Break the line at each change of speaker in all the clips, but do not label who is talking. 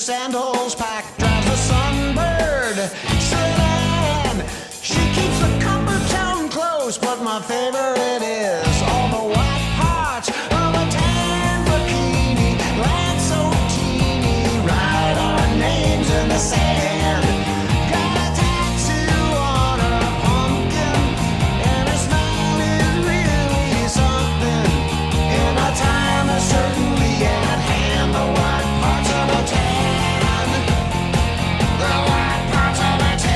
sandals packed, drives a sunbird sedan. She keeps the comfort zone close, but my favorite is all the white parts of a tan bikini. Land so teeny, write our names in the sand. Got a tattoo on her pumpkin, and her smile is really something. In a time that's certainly at hand, the white parts of a tan. The white parts of a tan.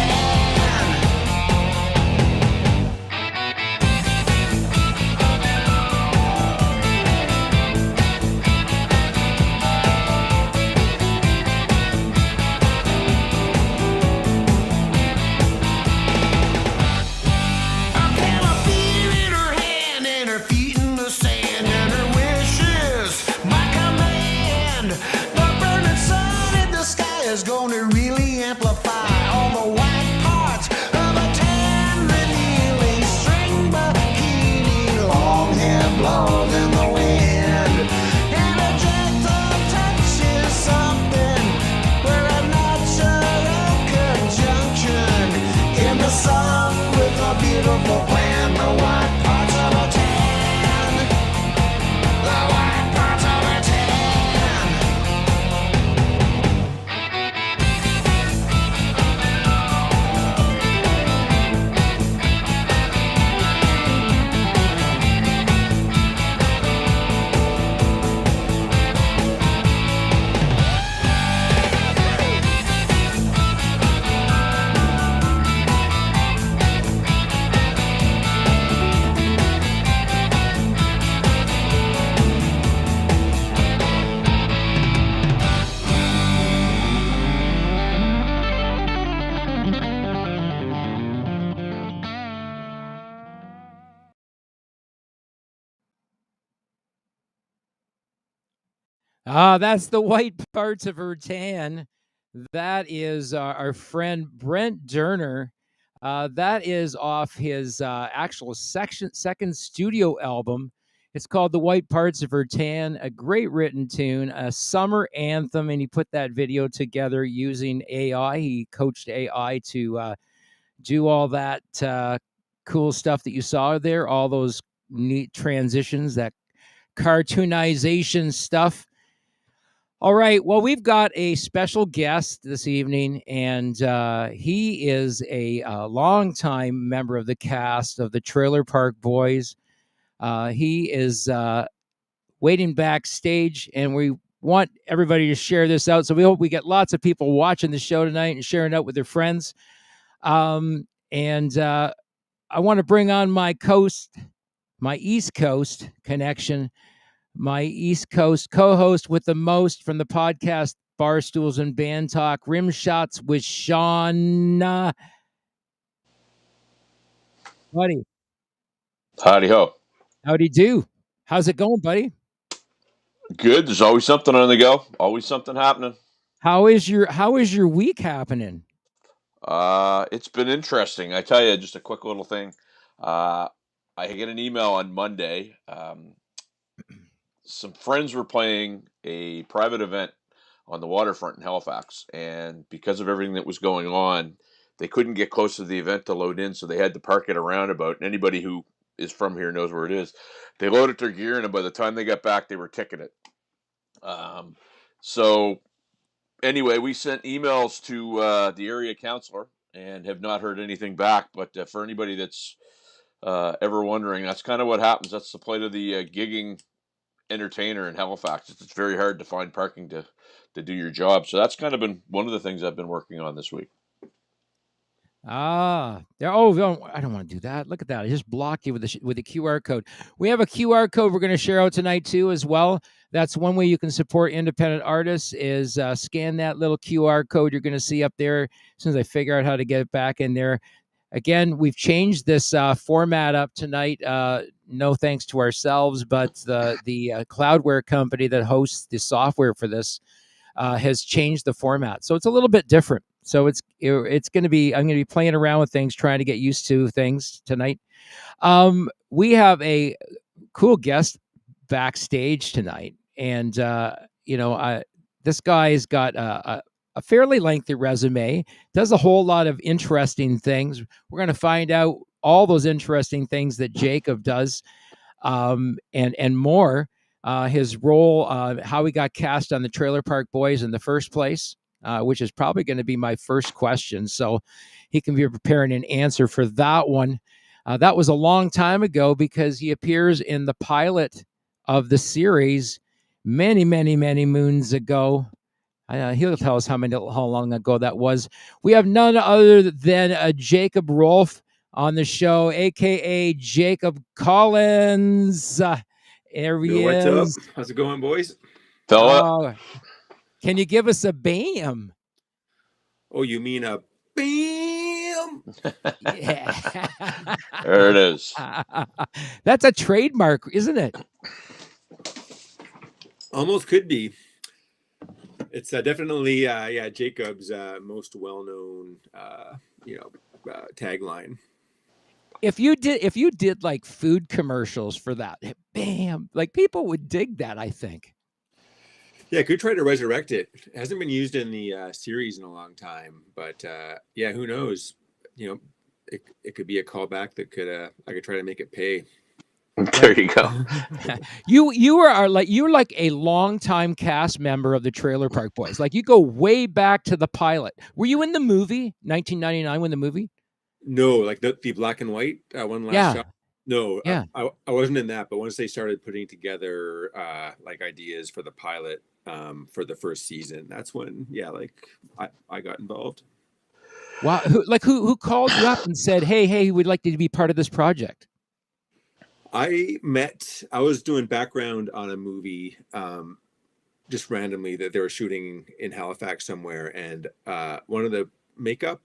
A can of beer in her hand and her feet in the sand, and her wishes my command. The burning sun in the sky is going to really amplify all the white parts of a tan revealing string bikini. Long hair blows in the wind, and a gentle touch is something. We're a natural conjunction in the sun with a beautiful plan. The white parts of a tan. The white parts of a tan.
That's the white parts of her tan. That is our friend Brent Durner. That is off his actual second studio album. It's called The White Parts of Her Tan, a great written tune, a summer anthem, and he put that video together using AI. He coached AI to do all that cool stuff that you saw there, all those neat transitions, that cartoonization stuff. All right. Well, we've got a special guest this evening, and he is a longtime member of the cast of the Trailer Park Boys. He is waiting backstage, and we want everybody to share this out. So we hope we get lots of people watching the show tonight and sharing it out with their friends. And I want to bring on my East Coast connection, my East Coast co-host with the most from the podcast Barstools and Band Talk, Rim Shots with Sean. Buddy.
Howdy ho.
Howdy do. How's it going, buddy?
Good. There's always something on the go. Always something happening.
How is your week happening?
It's been interesting. I tell you, just a quick little thing. I get an email on Monday. Some friends were playing a private event on the waterfront in Halifax, and because of everything that was going on, they couldn't get close to the event to load in, so they had to park at a roundabout. And anybody who is from here knows where it is. They loaded their gear, and by the time they got back, they were ticketed. So anyway, we sent emails to the area counselor and have not heard anything back. But for anybody that's ever wondering, that's kind of what happens. That's the plight of the gigging entertainer in Halifax. It's very hard to find parking to do your job. So that's kind of been one of the things I've been working on this week.
I don't want to do that. Look at that. I just blocked you with the QR code. We have a QR code we're going to share out tonight too as well. That's one way you can support independent artists is scan that little QR code you're going to see up there as soon as I figure out how to get it back in there. Again, we've changed this format up tonight. No thanks to ourselves, but the Cloudware company that hosts the software for this has changed the format. So it's a little bit different. So it's going to be, I'm going to be playing around with things, trying to get used to things tonight. We have a cool guest backstage tonight. And, the This guy's got a fairly lengthy resume, does a whole lot of interesting things. We're going to find out all those interesting things that Jacob does, and more. His role, how he got cast on the Trailer Park Boys in the first place, which is probably going to be my first question. So he can be preparing an answer for that one. That was a long time ago because he appears in the pilot of the series many, many, many moons ago. He'll tell us how long ago that was. We have none other than Jacob Rolfe on the show, AKA Jacob Collins. There he
What's up?
is.
How's it going, boys?
Fella,
Can you give us a bam?
Oh, you mean a bam?
Yeah.
there it is.
That's a trademark, isn't it?
Almost could be. It's definitely Jacob's most well-known tagline.
If you did like food commercials for that, bam, like people would dig that, I think.
Yeah, could try to resurrect it. It hasn't been used in the series in a long time, but who knows? It could be a callback that I could try to make it pay.
There you go.
You're like a longtime cast member of the Trailer Park Boys. Like you go way back to the pilot. Were you in the movie 1999 when the movie?
No, like the black and white one last shot. No,
yeah.
I wasn't in that, but once they started putting together like ideas for the pilot for the first season, that's when I got involved.
Wow, who called you up and said, "Hey, we'd like you to be part of this project"?
I was doing background on a movie just randomly that they were shooting in Halifax somewhere, and one of the makeup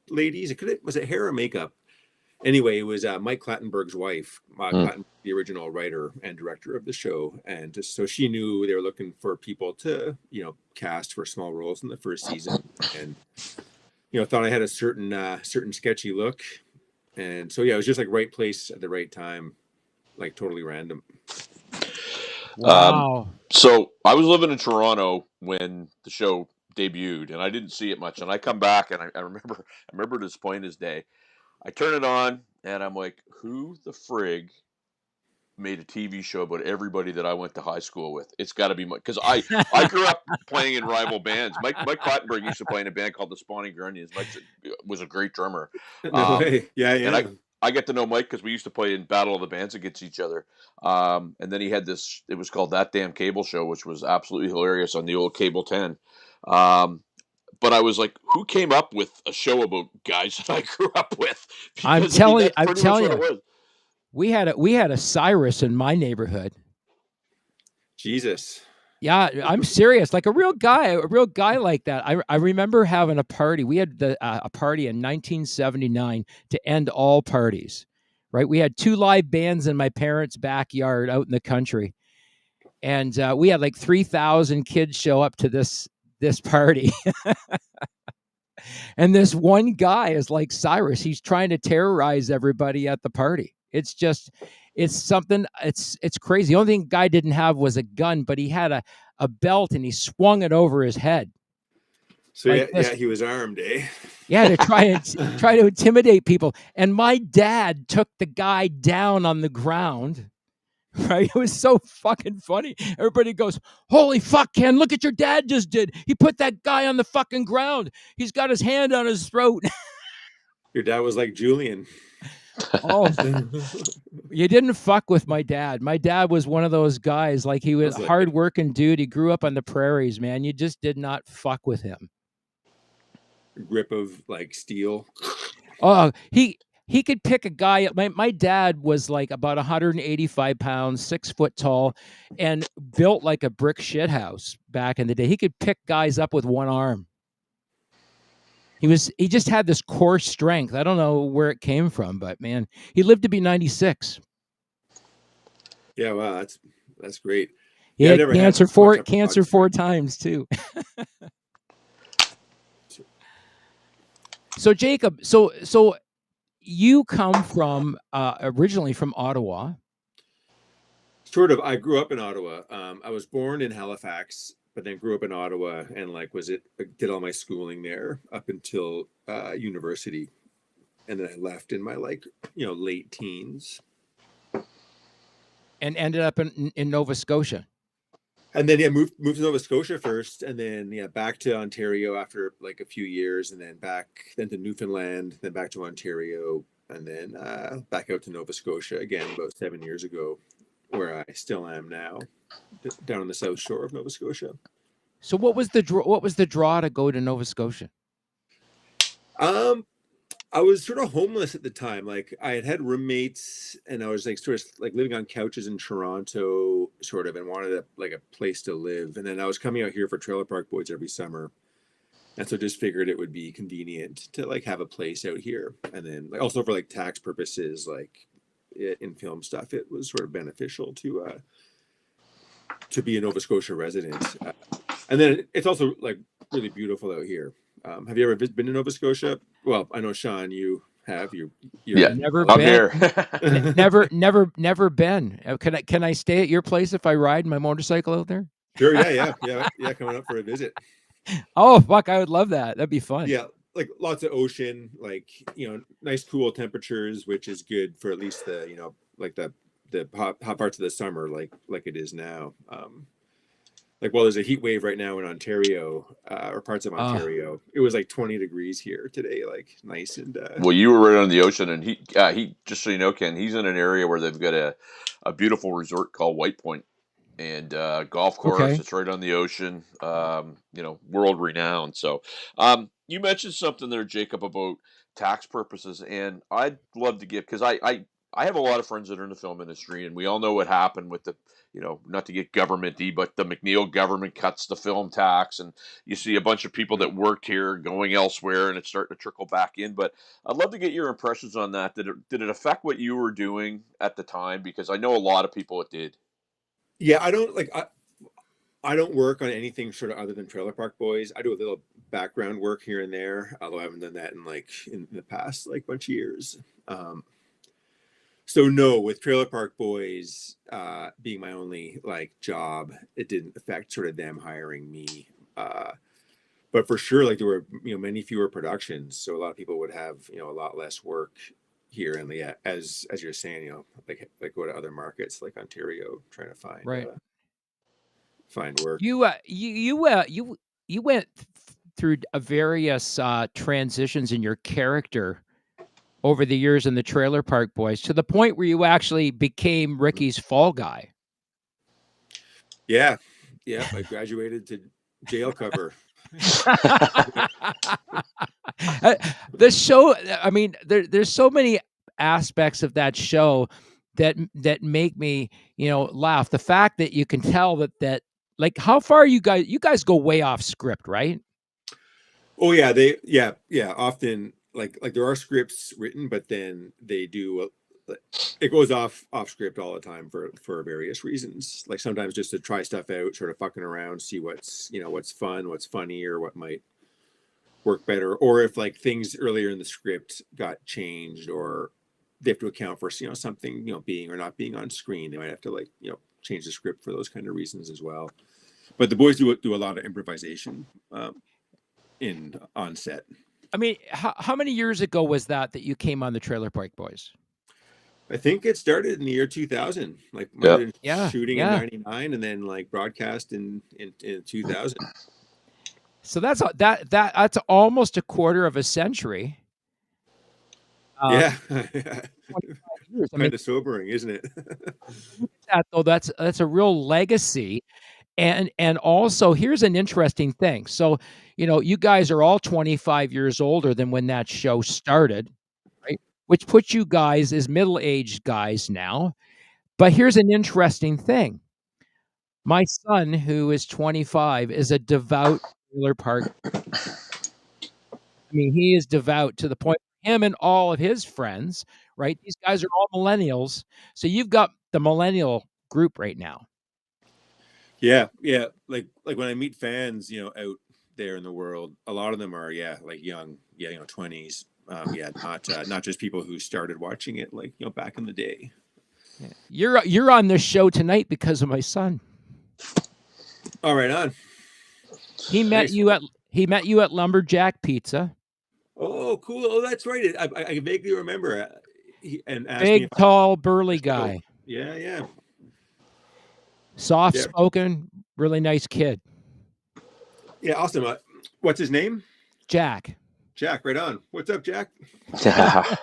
ladies, was it hair or makeup? Anyway, it was Mike Clattenburg's wife, Clattenburg, the original writer and director of the show, and just so she knew they were looking for people to cast for small roles in the first season, and thought I had a certain sketchy look, and so it was just like right place at the right time. Like totally random.
Wow.
So I was living in Toronto when the show debuted, and I didn't see it much. And I come back, and I remember this plain as day. I turn it on, and I'm like, "Who the frig made a TV show about everybody that I went to high school with?" It's got to be Mike, because I grew up playing in rival bands. Mike Clattenburg used to play in a band called the Spawning Grunions. Mike was a great drummer.
No way. Yeah.
And I get to know Mike because we used to play in Battle of the Bands against each other. And then he had this, it was called That Damn Cable Show, which was absolutely hilarious on the old Cable 10. But I was like, who came up with a show about guys that I grew up with? Because,
I'm telling
you,
we had a Cyrus in my neighborhood.
Jesus.
Yeah, I'm serious. Like a real guy like that. I remember having a party. We had a party in 1979 to end all parties, right? We had 2 live bands in my parents' backyard out in the country. And we had like 3,000 kids show up to this party. And this one guy is like Cyrus. He's trying to terrorize everybody at the party. It's something, it's crazy. The only thing the guy didn't have was a gun, but he had a belt and he swung it over his head.
So he was armed, eh?
Yeah, to try to intimidate people. And my dad took the guy down on the ground. Right? It was so fucking funny. Everybody goes, "Holy fuck, Ken, look at your dad just did. He put that guy on the fucking ground. He's got his hand on his throat."
Your dad was like Julian.
Oh, you didn't fuck with my dad. My dad was one of those guys, like he was a hardworking dude. He grew up on the prairies, man. You just did not fuck with him.
Grip of like steel.
Oh, he could pick a guy. My dad was like about 185 pounds, 6 foot tall, and built like a brick shithouse back in the day. He could pick guys up with one arm. He just had this core strength. I don't know where it came from, but man, he lived to be 96.
Yeah, wow, that's great.
He had cancer 4 times too. So Jacob, so you come from originally from Ottawa.
Sort of. I grew up in Ottawa. I was born in Halifax, but then grew up in Ottawa and did all my schooling there up until university, and then I left in my late teens,
and ended up in Nova Scotia.
and then moved to Nova Scotia first, and then back to Ontario after like a few years, and then then to Newfoundland, then back to Ontario, and then back out to Nova Scotia again about 7 years ago, where I still am now, down on the south shore of Nova Scotia.
So what was the draw to go to Nova Scotia?
I was sort of homeless at the time. Like I had roommates, and I was like sort of like living on couches in Toronto, sort of, and wanted a place to live. And then I was coming out here for Trailer Park Boys every summer, and so just figured it would be convenient to like have a place out here. And then like also for like tax purposes, like in film stuff, it was sort of beneficial to be a Nova Scotia resident. And then it's also like really beautiful out here. Have you ever been to Nova Scotia? Well, I know Sean, you have. You're
never
I'm
been.
here.
never been. Can I stay at your place if I ride my motorcycle out there?
Sure. Yeah. Coming up for a visit.
Oh fuck, I would love that. That'd be fun.
Yeah, like lots of ocean, like nice cool temperatures, which is good for at least the like the hot parts of the summer, like it is now. There's a heat wave right now in Ontario, or parts of Ontario. It was like 20 degrees here today, like nice and.
Well, you were right on the ocean, and he just so you know, Ken, he's in an area where they've got a beautiful resort called White Point, and golf course.
Okay.
It's right on the ocean. World renowned. So, you mentioned something there, Jacob, about tax purposes, and I'd love to give because I have a lot of friends that are in the film industry, and we all know what happened with the, not to get government-y, but the McNeil government cuts the film tax, and you see a bunch of people that worked here going elsewhere, and it's starting to trickle back in. But I'd love to get your impressions on that. Did it affect what you were doing at the time? Because I know a lot of people it did.
Yeah, I don't work on anything sort of other than Trailer Park Boys. I do a little background work here and there, although I haven't done that in the past bunch of years. So no, with Trailer Park Boys being my only job, it didn't affect sort of them hiring me. But for sure, there were many fewer productions, so a lot of people would have a lot less work here. And as you're saying, go to other markets like Ontario trying to find work.
You went through various transitions in your character over the years in the Trailer Park Boys, to the point where you actually became Ricky's fall guy.
Yeah. I graduated to jail cover.
The show, I mean, there's so many aspects of that show that make me, laugh. The fact that you can tell that like how far you guys go way off script, right?
Oh yeah, often like there are scripts written, but then they do it goes off script all the time for various reasons. Like sometimes just to try stuff out, sort of fucking around, see what's fun, what's funny, or what might work better, or if things earlier in the script got changed, or they have to account for something being or not being on screen, they might have to change the script for those kind of reasons as well. But the boys do a lot of improvisation on set.
I mean, how many years ago was that you came on the Trailer Park Boys?
I think it started in the year 2000, shooting in 99 and then broadcast in 2000.
So that's almost a quarter of a century.
Yeah.
25 years.
Kind of sobering, isn't it?
That's a real legacy. And also, here's an interesting thing. So, you guys are all 25 years older than when that show started, right? Which puts you guys as middle-aged guys now. But here's an interesting thing. My son, who is 25, is a devout Trailer Park. I mean, he is devout to the point, him and all of his friends, right? These guys are all millennials. So you've got the millennial group right now.
Yeah. Like when I meet fans, out there in the world, a lot of them are young, 20s. Not just people who started watching it back in the day.
Yeah. You're on this show tonight because of my son.
All right, on.
He met
Nice.
you at Lumberjack Pizza.
Oh, cool. Oh, that's right. I vaguely remember. And asked me
Big,
if I
tall, burly
could show.
guy.
Yeah.
Soft
Yeah.
spoken, really nice kid.
Yeah. Awesome. What's his name?
Jack.
Jack. Right on. What's up, Jack?
Yeah.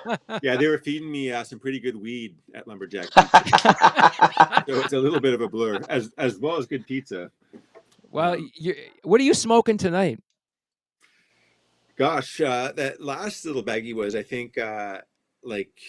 Yeah, they were feeding me some pretty good weed at Lumberjack Pizza. So it's a little bit of a blur, as well as good pizza.
Well, what are you smoking tonight?
Gosh, that last little baggie was, I think, like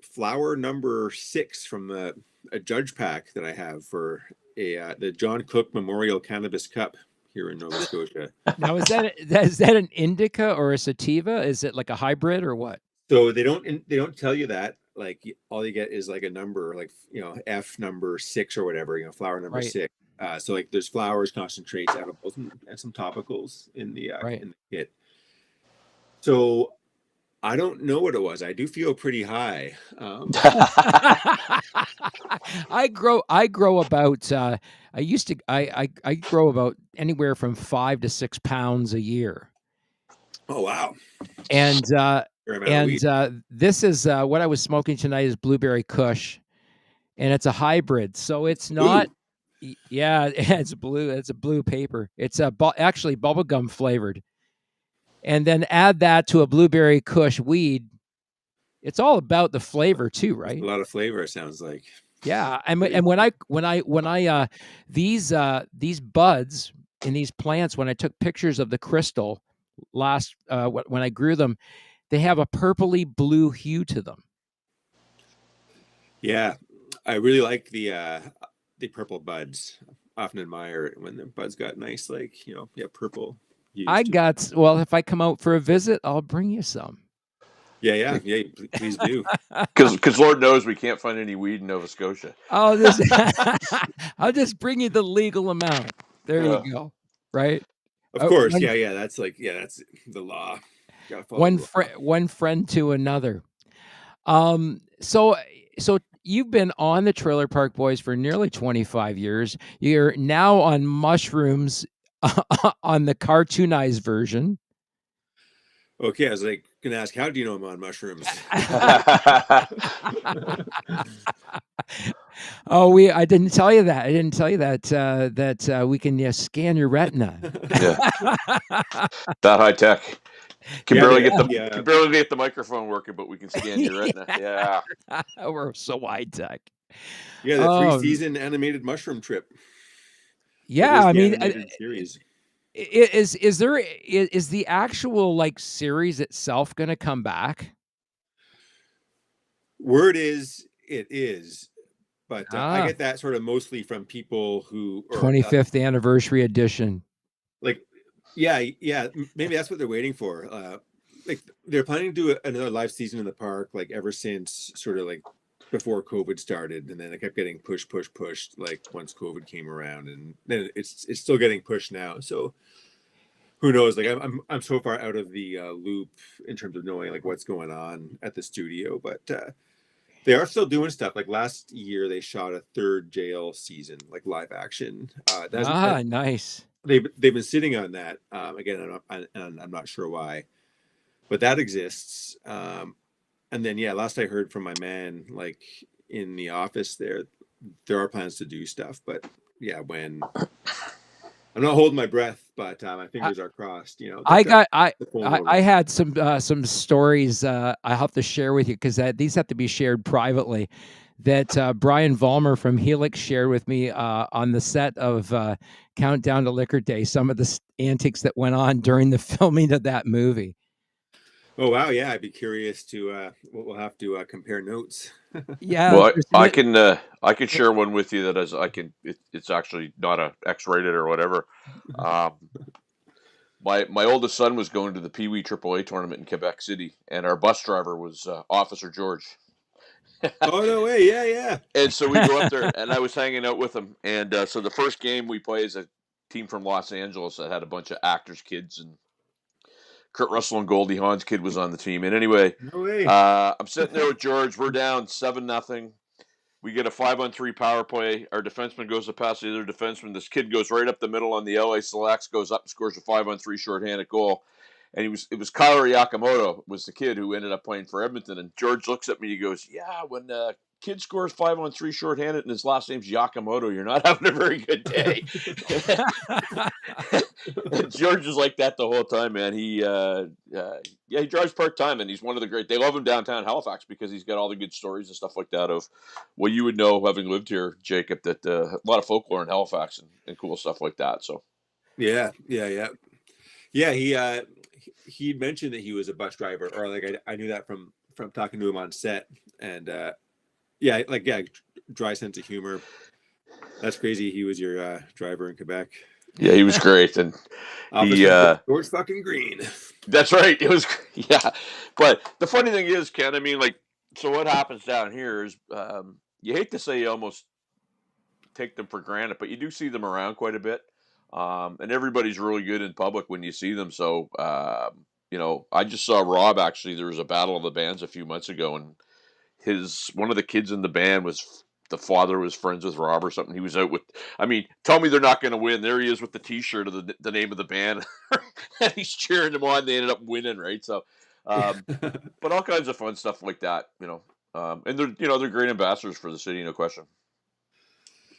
flower number 6 from a judge pack that I have for the John Cook Memorial Cannabis Cup here in Nova Scotia.
Now, is that an indica or a sativa? Is it like a hybrid or what?
So they don't tell you that. Like all you get is like a number, like F number 6 or whatever. Flower number
Right.
6. So like there's flowers, concentrates, edibles, and some topicals in the
Right.
in the kit. So I don't know what it was. I do feel pretty high.
I grow about I grow about anywhere from 5 to 6 pounds a year.
Oh wow!
And
Fair amount of weed.
this is what I was smoking tonight is blueberry kush, and it's a hybrid. So it's not yeah, it's blue. It's a blue paper. It's actually bubblegum flavored. And then add that to a blueberry kush weed. It's all about the flavor too, right?
A lot of flavor, it sounds like.
Yeah, and when I these buds in these plants, when I took pictures of the crystal last when I grew them, they have a purpley blue hue to them.
Yeah, I really like the purple buds. Often admire it when the buds got nice, like purple.
Well, if I come out for a visit, I'll bring you some.
Yeah. Please do.
Because Lord knows we can't find any weed in Nova Scotia.
I'll just bring you the legal amount. There you go. Right.
Of course. That's that's the law.
One friend to another. So you've been on the Trailer Park Boys for nearly 25 years. You're now on mushrooms on the cartoonized version.
Okay, I was like going to ask, how do you know I'm on mushrooms?
I didn't tell you that. I didn't tell you that we can scan your retina.
That high tech. Can barely get the microphone working, but we can scan your retina. Yeah.
We're so high tech.
Yeah, the 3-season animated mushroom trip.
Yeah, I mean,
series.
Is the actual series itself going to come back?
Word is it is, but I get that sort of mostly from people who
25th anniversary edition.
Maybe that's what they're waiting for. They're planning to do another live season in the park, ever since sort of before COVID started, and then it kept getting pushed once COVID came around, and then it's still getting pushed now. So who knows? I'm so far out of the loop in terms of knowing what's going on at the studio, but they are still doing stuff. Last year, they shot a 3rd jail season, live action.
Nice.
They've been sitting on that again, and I'm not sure why, but that exists. And then last I heard from my man, in the office there are plans to do stuff, but when I'm not holding my breath, but my fingers are crossed.
I had some stories I have to share with you because these have to be shared privately. That Brian Vollmer from Helix shared with me on the set of Countdown to Liquor Day. Some of the antics that went on during the filming of that movie.
Oh wow, yeah, I'd be curious to. We'll have to compare notes.
Yeah,
well, I can share one with you that it's actually not a X-rated or whatever. My oldest son was going to the Pee Wee AAA tournament in Quebec City, and our bus driver was Officer George.
Oh no way! Yeah.
And so we go up there, and I was hanging out with him, and so the first game we play is a team from Los Angeles that had a bunch of actors' kids, and Kurt Russell and Goldie Hawn's kid was on the team. And anyway,
no way.
I'm sitting there with George. We're down 7-0. We get a 5-on-3 power play. Our defenseman goes to pass the other defenseman. This kid goes right up the middle on the LA Selects, goes up and scores a 5-on-3 shorthanded goal. And it was Kyler Yakamoto was the kid who ended up playing for Edmonton. And George looks at me, he goes, "Yeah, when kid scores 5-on-3 shorthanded and his last name's Yakamoto, you're not having a very good day." George is like that the whole time, man. He drives part-time, and he's one of the great. They love him downtown Halifax because he's got all the good stories and stuff like that of what you would know having lived here, Jacob, that a lot of folklore in Halifax and cool stuff like that. So
Yeah. He mentioned that he was a bus driver, or like I knew that from talking to him on set, and dry sense of humor. That's crazy. He was your driver in Quebec.
Yeah, he was great, and he
George fucking Green.
That's right. It was but the funny thing is, Ken, I mean, like, so what happens down here is you hate to say you almost take them for granted, but you do see them around quite a bit, and everybody's really good in public when you see them. So I just saw Rob, actually. There was a battle of the bands a few months ago, and one of the kids in the band was the father was friends with Rob or something. He was out with, I mean, tell me they're not going to win. There he is with the T-shirt of the name of the band, and he's cheering them on. They ended up winning, right? So, but all kinds of fun stuff like that, and they're great ambassadors for the city, no question.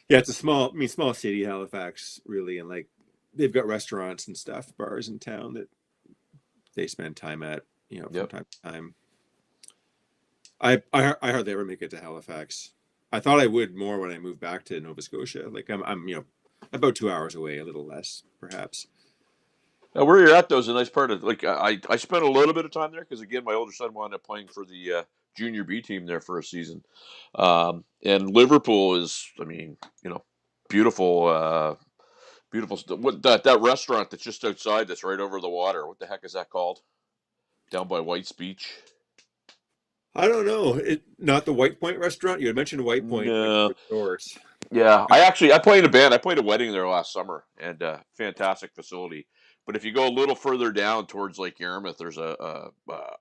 Yeah, it's a small city, Halifax, really, and like they've got restaurants and stuff, bars in town that they spend time at, from time to time. I hardly ever make it to Halifax. I thought I would more when I moved back to Nova Scotia. Like I'm about 2 hours away, a little less, perhaps.
Now, where you're at, though, is a nice part of. Like I spent a little bit of time there because, again, my older son wound up playing for the junior B team there for a season, and Liverpool is, I mean, beautiful, beautiful. What that restaurant that's just outside, that's right over the water. What the heck is that called? Down by White's Beach.
I don't know. Not the White Point restaurant. You had mentioned White Point.
No.
Doors.
Yeah, I played in a band. I played a wedding there last summer, and fantastic facility. But if you go a little further down towards Lake Yarmouth, there's a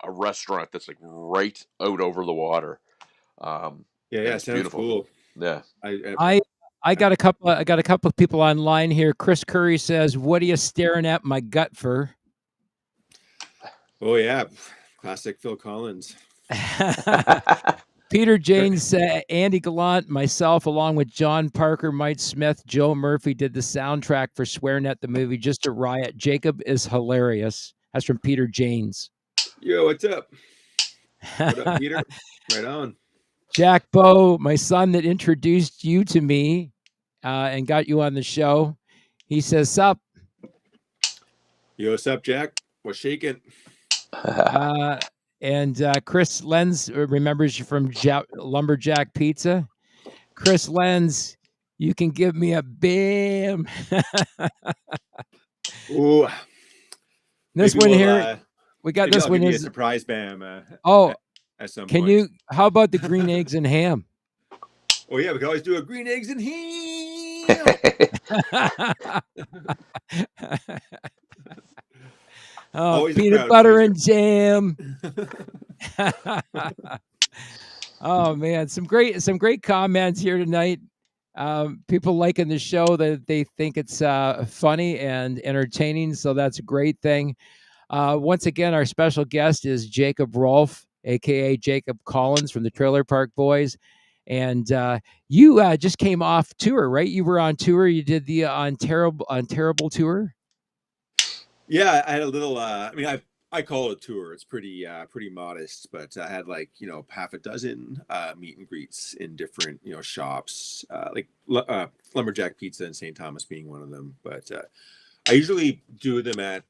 restaurant that's like right out over the water.
Sounds beautiful. Cool.
Yeah,
I got a couple. I got a couple of people online here. Chris Curry says, "What are you staring at my gut for?"
Oh yeah, classic Phil Collins.
Peter James said, Andy Gallant, myself, along with John Parker, Mike Smith, Joe Murphy, did the soundtrack for SwearNet, the movie. Just a riot. Jacob is hilarious. That's from Peter James.
Yo, what's up? What up, Peter? Right on.
Jack Bowe, my son that introduced you to me and got you on the show. He says, sup.
Yo, what's up, Jack? What's shaking?
And Chris Lenz remembers you from Lumberjack Pizza. Chris Lenz, you can give me a bam.
Ooh.
This one here, we got this one.
Is a surprise bam. At some
can
point.
You? How about the green eggs and ham?
Oh yeah, we can always do a green eggs and ham.
Oh,
always
peanut butter and jam. Oh man, some great comments here tonight. People liking the show, that they think it's funny and entertaining, so that's a great thing. Once again, our special guest is Jacob Rolfe, AKA Jacob Collins from the Trailer Park Boys. And you just came off tour, right? You were on tour. You did the Unterrible tour.
Yeah, I had a little. I call it a tour. It's pretty modest, but I had half a dozen meet and greets in different shops, like Lumberjack Pizza in St. Thomas being one of them. But I usually do them at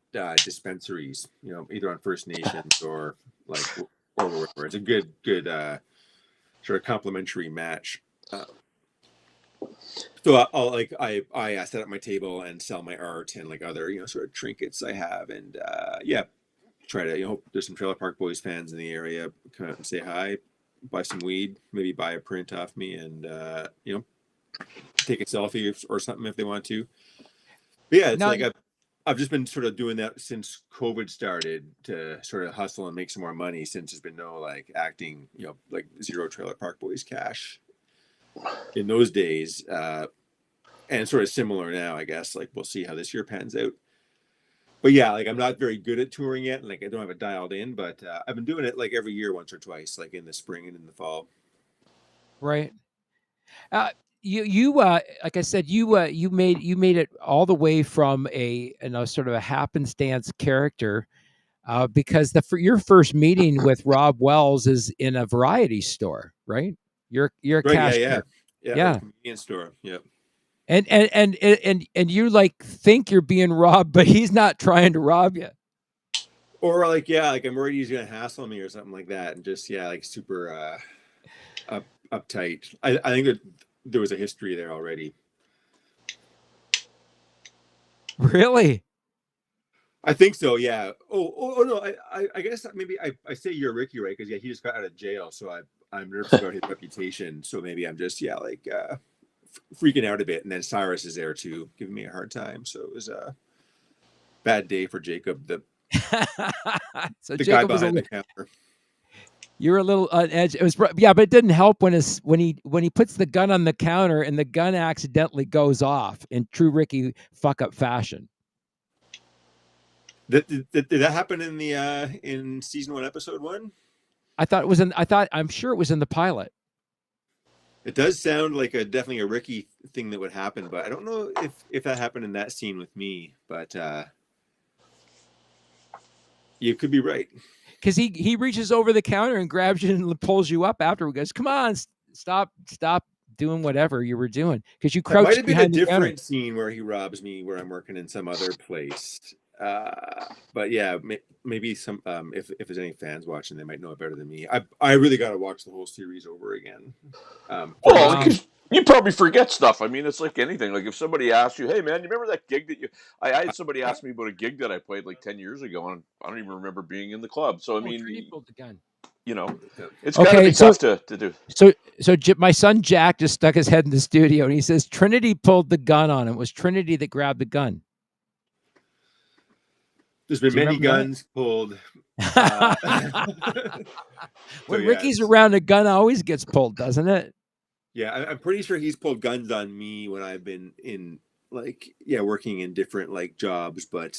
dispensaries, either on First Nations or wherever. It's a good sort of complimentary match. So I set up my table and sell my art and other sort of trinkets I have, and try to hope there's some Trailer Park Boys fans in the area, come out and say hi, buy some weed, maybe buy a print off me, and take a selfie or something if they want to. But yeah, it's I've just been sort of doing that since COVID started, to sort of hustle and make some more money, since there's been no acting zero Trailer Park Boys cash. in those days, and sort of similar now, I guess. Like we'll see how this year pans out. But yeah, like I'm not very good at touring yet, and like I don't have it dialed in. But I've been doing it like every year, once or twice, like in the spring and in the fall.
Right. You like I said, you made it all the way from a sort of a happenstance character, because your first meeting with Rob Wells is in a variety store, right? You're a
Right?
cashier.
Yeah.
Yeah.
Like a convenience store. Yeah.
And you like think you're being robbed, but he's not trying to rob you.
Or like like I'm worried he's gonna hassle me or something like that, and just like super uptight. I think that there was a history there already.
Really?
I think so. Yeah. Oh no. I guess maybe I say you're Ricky, right? Because he just got out of jail, so I'm nervous about his reputation. So maybe I'm just freaking out a bit. And then Cyrus is there too, giving me a hard time. So it was a bad day for Jacob, the
So
guy
Jacob was
behind the counter.
You were a little on edge. It was, but it didn't help when he puts the gun on the counter and the gun accidentally goes off in true Ricky fuck up fashion.
Did that happen in the in season 1, episode 1?
I'm sure it was in the pilot.
It does sound like definitely a Ricky thing that would happen, but I don't know if that happened in that scene with me. But you could be right.
Because he reaches over the counter and grabs you and pulls you up after. He goes, "Come on, stop doing whatever you were doing." Because you crouched.
Might have been a
the
different
counter.
scene where he robs me, where I'm working in some other place. But yeah, maybe some if there's any fans watching, they might know it better than me. I really got to watch the whole series over again.
You probably forget stuff. I mean, it's like anything. Like if somebody asks you, "Hey, man, you remember that gig that you?" I had somebody ask me about a gig that I played like 10 years ago, and I don't even remember being in the club. So I mean,
Trinity pulled the gun.
It's got to be tough to do.
So my son Jack just stuck his head in the studio and he says Trinity pulled the gun on him. It was Trinity that grabbed the gun.
There's been many guns pulled.
When Ricky's around, a gun always gets pulled, doesn't it?
Yeah, I'm pretty sure he's pulled guns on me when I've been in working in different jobs, but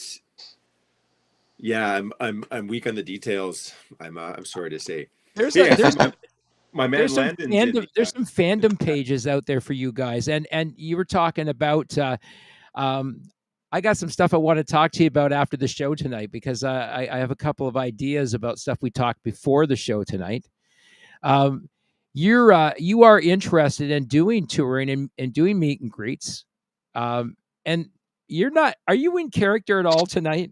yeah, I'm weak on the details. I'm sorry to say.
There's
my man Landon's
there's some fandom pages out there for you guys, and you were talking about. I got some stuff I want to talk to you about after the show tonight because I have a couple of ideas about stuff we talked before the show tonight. You are interested in doing touring and doing meet and greets, and you're not. Are you in character at all tonight?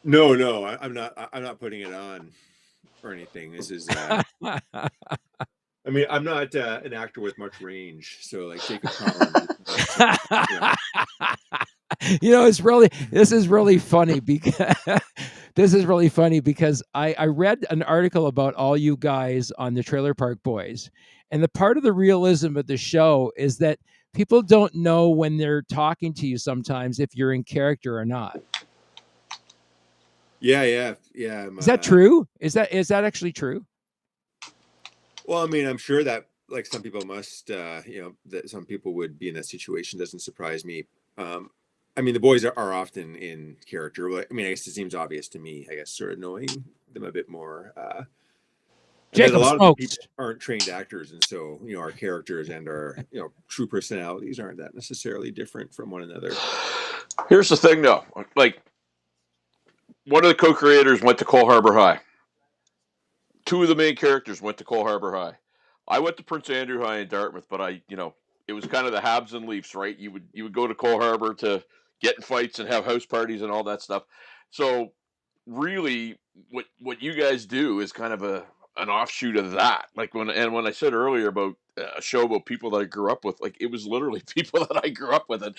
No, I'm not. I'm not putting it on or anything. This is. I mean, I'm not an actor with much range, so like Jacob Collins.
This is really funny because I read an article about all you guys on the Trailer Park Boys, and the part of the realism of the show is that people don't know when they're talking to you sometimes if you're in character or not.
Yeah.
Is that true? Is that actually true?
Well, I mean, I'm sure that some people must, that some people would be in that situation. Doesn't surprise me. I mean, the boys are often in character. I mean, I guess it seems obvious to me. I guess sort of knowing them a bit more.
Jacob
a lot
smokes.
of people aren't trained actors, and so our characters and our true personalities aren't that necessarily different from one another.
Here's the thing, though. Like, one of the co-creators went to Cole Harbour High. 2 of the main characters went to Cole Harbour High. I went to Prince Andrew High in Dartmouth, but it was kind of the Habs and Leafs, right? You would go to Cole Harbour to get in fights and have house parties and all that stuff. So really, what you guys do is kind of an offshoot of that. Like when I said earlier about a show about people that I grew up with, like it was literally people that I grew up with, and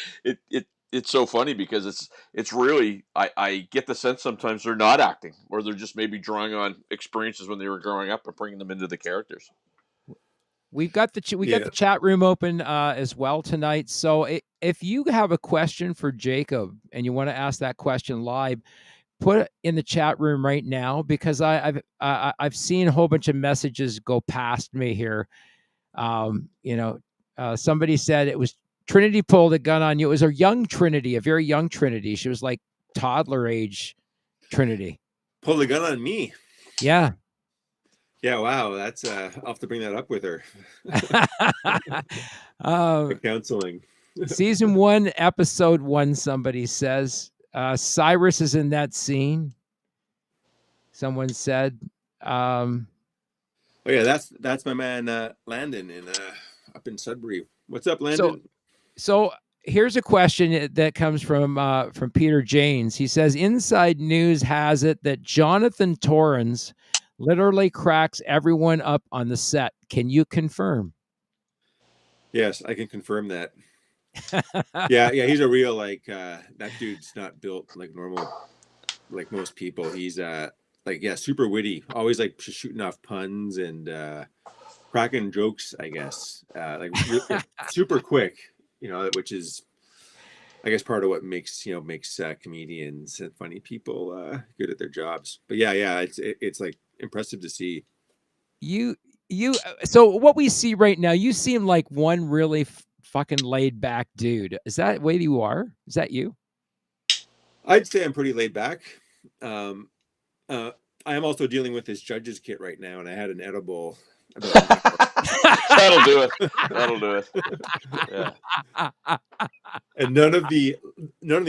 it's so funny because it's really I get the sense sometimes they're not acting, or they're just maybe drawing on experiences when they were growing up and bringing them into the characters.
We've got the chat room open as well tonight. So if you have a question for Jacob and you want to ask that question live, put it in the chat room right now because I've seen a whole bunch of messages go past me here. Somebody said it was Trinity pulled a gun on you. It was a young Trinity, a very young Trinity. She was like toddler age Trinity.
Pull the gun on me.
Yeah.
Yeah, wow. That's I'll have to bring that up with her.
The
counseling.
Season 1, episode 1, somebody says. Cyrus is in that scene. Someone said.
Oh yeah, that's my man Landon in up in Sudbury. What's up, Landon?
So here's a question that comes from Peter Janes. He says, inside news has it that Jonathan Torrens literally cracks everyone up on the set. Can you confirm?
Yes, I can confirm that. yeah, he's a real that dude's not built like normal, like most people. He's super witty, always like shooting off puns and cracking jokes, I guess. Super quick, which is, I guess, part of what makes comedians and funny people good at their jobs. But yeah, it's like impressive to see.
So what we see right now, you seem like one really fucking laid back dude. Is that the way you are? Is that you?
I'd say I'm pretty laid back. I am also dealing with this judge's kit right now, and I had an edible.
That'll do it. Yeah.
And none of the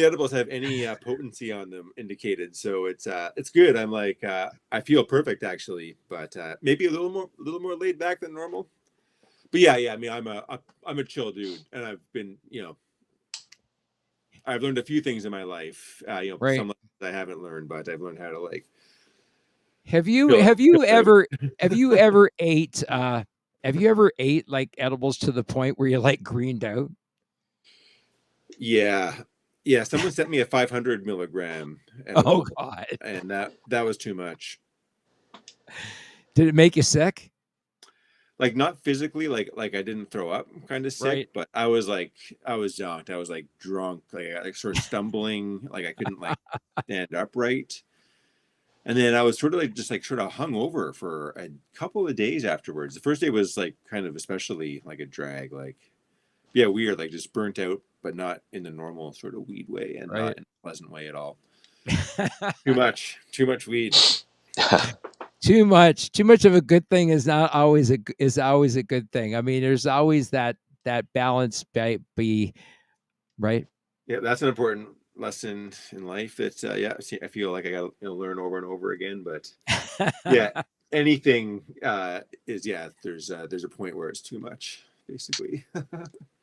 edibles have any potency on them indicated, so it's good. I'm like I feel perfect actually, but maybe a little more laid back than normal. But yeah. I mean, I'm a chill dude, and I've been I've learned a few things in my life. Right. Some I haven't learned, but I've learned how to like. Have you ever
ate like edibles to the point where you like greened out?
Yeah. Someone sent me a 500 milligram edible,
oh God,
and that was too much.
Did it make you sick?
Like not physically, like I didn't throw up, kind of sick, right. But I was zonked. I was like drunk, like sort of stumbling, like I couldn't like stand upright. And then I was sort of hung over for a couple of days afterwards. The first day was like kind of especially like a drag, like weird, like just burnt out, but not in the normal sort of weed way, and not in a pleasant way at all. Too much weed.
Too much of a good thing is always a good thing. I mean, there's always that balance be right. Yeah,
that's an important lesson in life. It's I feel like I got to learn over and over again, but anything is there's a point where it's too much, basically.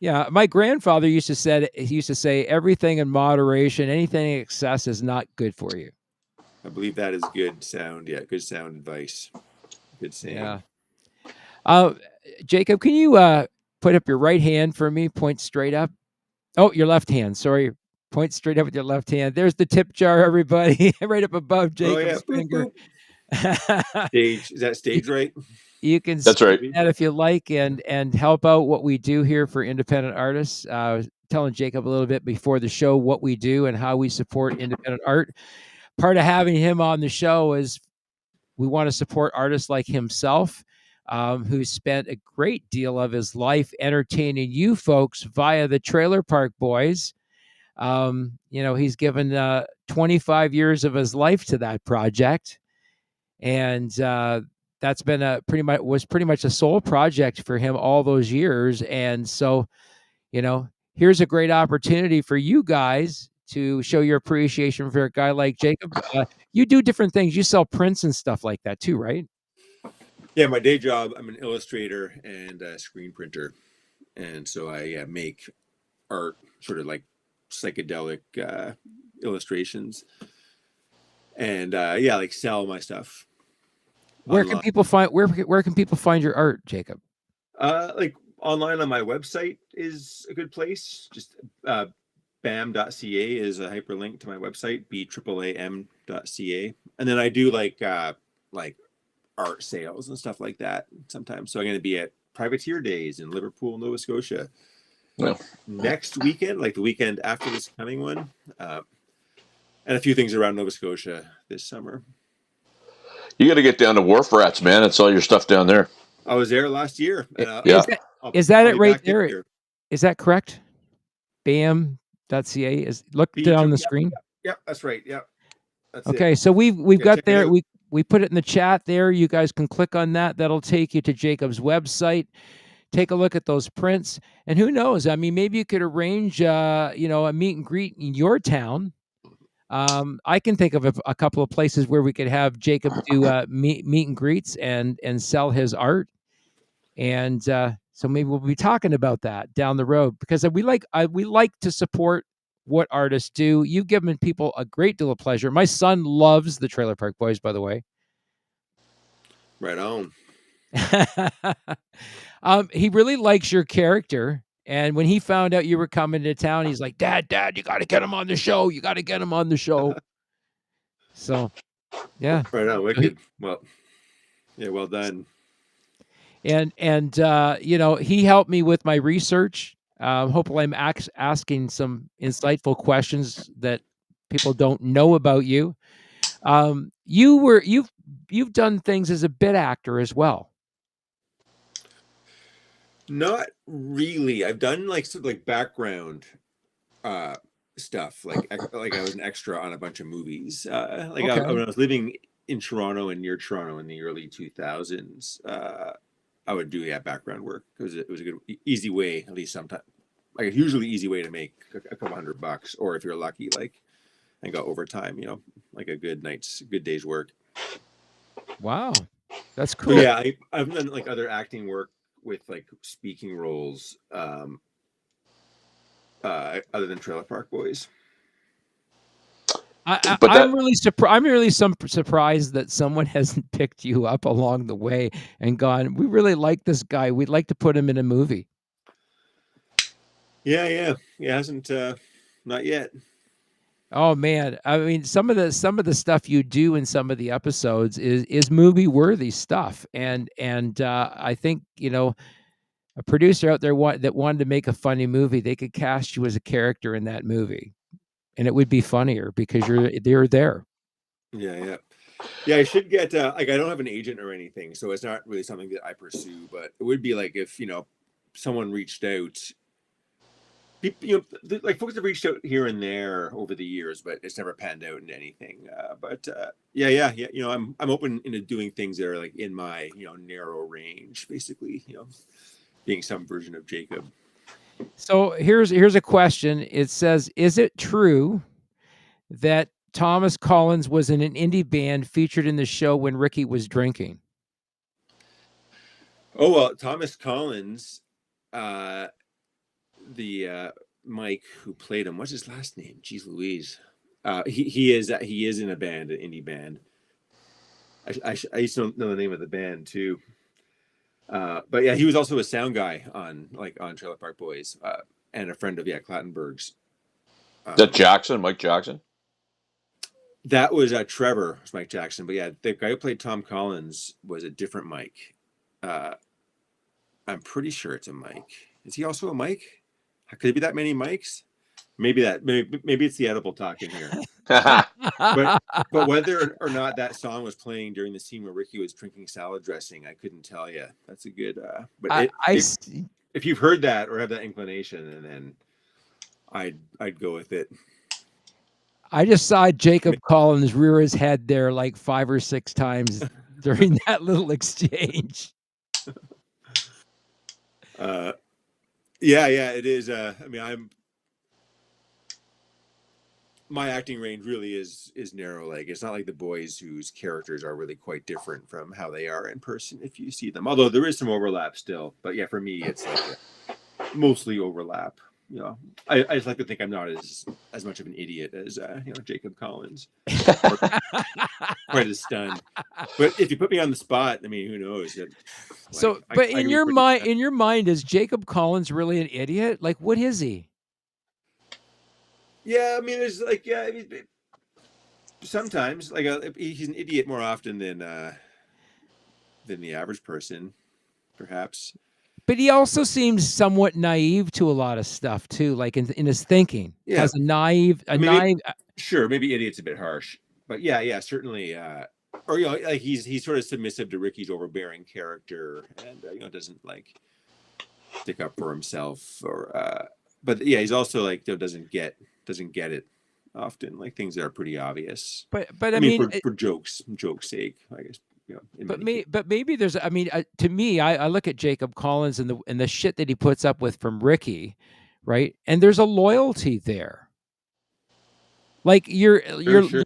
Yeah, my grandfather used to say everything in moderation, anything in excess is not good for you.
I believe that is good sound. Yeah, good sound advice. Good saying.
Yeah. Jacob, can you put up your right hand for me? Point straight up. Oh, your left hand. Sorry. Point straight up with your left hand. There's the tip jar, everybody. Right up above Jacob's finger.
Stage. Is that stage right?
You can
That's right.
That if you like and help out what we do here for independent artists. Telling Jacob a little bit before the show what we do and how we support independent art. Part of having him on the show is we want to support artists like himself, who spent a great deal of his life entertaining you folks via the Trailer Park Boys. He's given 25 years of his life to that project, and that's been pretty much a sole project for him all those years. And so, here's a great opportunity for you guys to show your appreciation for a guy like Jacob. You do different things. You sell prints and stuff like that too, right?
Yeah, my day job, I'm an illustrator and a screen printer. And so I make art, sort of like psychedelic illustrations. And like sell my stuff.
Where can people find your art, Jacob?
Like online on my website is a good place. Just bam.ca is a hyperlink to my website, BAAM.ca. And then I do like art sales and stuff like that sometimes. So I'm going to be at Privateer Days in Liverpool, Nova Scotia next weekend, like the weekend after this coming one, and a few things around Nova Scotia this summer.
You got to get down to Wharf Rats, man. It's all your stuff down there.
I was there last year. And
Yeah.
Is that
I'll
it
be
right
back this
there?
year.
Is that correct? Bam.ca is look
Beach,
down the
yep,
screen.
yep, that's right. Yep, that's it.
Okay, so we've
Yeah,
got
check it
there.
out.
We put it in the chat there. You guys can click on that. That'll take you to Jacob's website. Take a look at those prints, and who knows? I mean, maybe you could arrange, a meet and greet in your town. I can think of a couple of places where we could have Jacob do meet and greets and sell his art, and so maybe we'll be talking about that down the road because we like to support what artists do. You've given people a great deal of pleasure. My son loves the Trailer Park Boys, by the way.
Right on.
He really likes your character. And when he found out you were coming to town, he's like, Dad, you got to get him on the show. You got to get him on the show. So, yeah.
Right on.
So
Wicked. Well, yeah, well done.
and he helped me with my research. Hopefully, I'm asking some insightful questions that people don't know about you. You've done things as a bit actor as well.
Not really. I've done like sort of like background stuff. Like I was an extra on a bunch of movies. When I was living in Toronto and near Toronto in the early 2000s, I would do background work because it was a good easy way, at least sometimes, like a usually easy way to make a couple $100, or if you're lucky, like and got overtime, like a good day's work.
Wow, that's cool.
So yeah, I've done like other acting work with like speaking roles, other than Trailer Park Boys.
I'm really surprised that someone hasn't picked you up along the way and gone, we really like this guy. We'd like to put him in a movie.
Yeah. He hasn't, not yet.
Oh man. I mean, some of the stuff you do in some of the episodes is movie worthy stuff. And I think, a producer out there that wanted to make a funny movie, they could cast you as a character in that movie. And it would be funnier because you're there.
Yeah. I should get like I don't have an agent or anything, so it's not really something that I pursue. But it would be like if someone reached out. People, like folks have reached out here and there over the years, but it's never panned out into anything. Yeah. I'm open into doing things that are like in my narrow range, basically. Being some version of Jacob.
So here's a question. It says, is it true that Thomas Collins was in an indie band featured in the show when Ricky was drinking?
Oh, well, Thomas Collins, the Mike who played him, what's his last name? Jeez Louise. He is in a band, an indie band. I used to know the name of the band too. But yeah, he was also a sound guy on Trailer Park Boys, and a friend of Clattenburg's.
That Jackson, Mike Jackson?
That was Trevor, was Mike Jackson. But yeah, the guy who played Tom Collins was a different Mike. I'm pretty sure it's a Mike. Is he also a Mike? Could it be that many Mikes? Maybe it's the edible talking here. but whether or not that song was playing during the scene where Ricky was drinking salad dressing, I couldn't tell you. That's a good. But if you've heard that or have that inclination, and then I'd go with it.
I just saw Jacob Collins rear his head there like 5 or 6 times during that little exchange.
Yeah, it is. I mean, my acting range really is narrow. Like, it's not like the boys whose characters are really quite different from how they are in person if you see them. Although there is some overlap still. But yeah, for me, it's like mostly overlap. I just like to think I'm not as much of an idiot as Jacob Collins. Quite as stunned. But if you put me on the spot, I mean, who knows?
In your mind, is Jacob Collins really an idiot? Like, what is he?
Yeah, I mean, there's like, I mean, sometimes like he's an idiot more often than the average person, perhaps.
But he also seems somewhat naive to a lot of stuff too, like in his thinking.
Yeah.
Has a naive.
Sure, maybe idiot's a bit harsh, but yeah, certainly. or you know, like he's sort of submissive to Ricky's overbearing character, and you know, doesn't like stick up for himself, or but yeah, he's also like, you know, doesn't get it often, like things that are pretty obvious.
But
I
I
mean,
mean,
for jokes sake, I guess, you know, in many cases.
but maybe there's. I mean, to me, I look at Jacob Collins and the shit that he puts up with from Ricky, right? And there's a loyalty there. Like
Sure,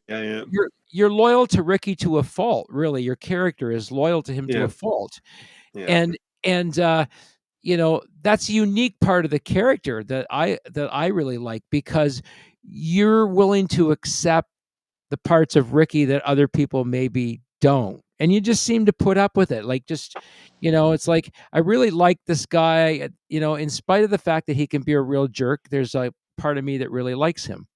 yeah,
you're loyal to Ricky to a fault. Really, your character is loyal to him to
yeah,
a fault,
yeah,
and you know, that's a unique part of the character that I really like, because you're willing to accept the parts of Ricky that other people maybe don't. And you just seem to put up with it. Like, just, you know, it's like, I really like this guy, you know, in spite of the fact that he can be a real jerk, there's a part of me that really likes him.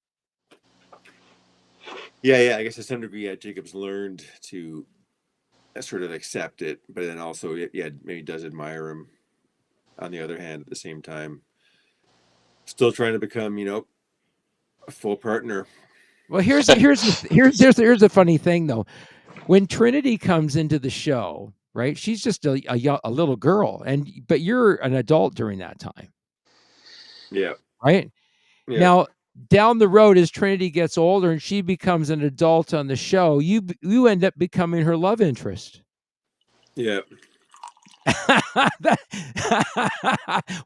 yeah. I guess to some degree, yeah, Jacob's learned to sort of accept it, but then also, yeah, maybe does admire him. On the other hand, at the same time, still trying to become, you know, a full partner.
Well, here's a funny thing though. When Trinity comes into the show, right? She's just a little girl, but you're an adult during that time,
Yeah,
right?
yeah,
Now, down the road, as Trinity gets older and she becomes an adult on the show, you end up becoming her love interest.
yeah.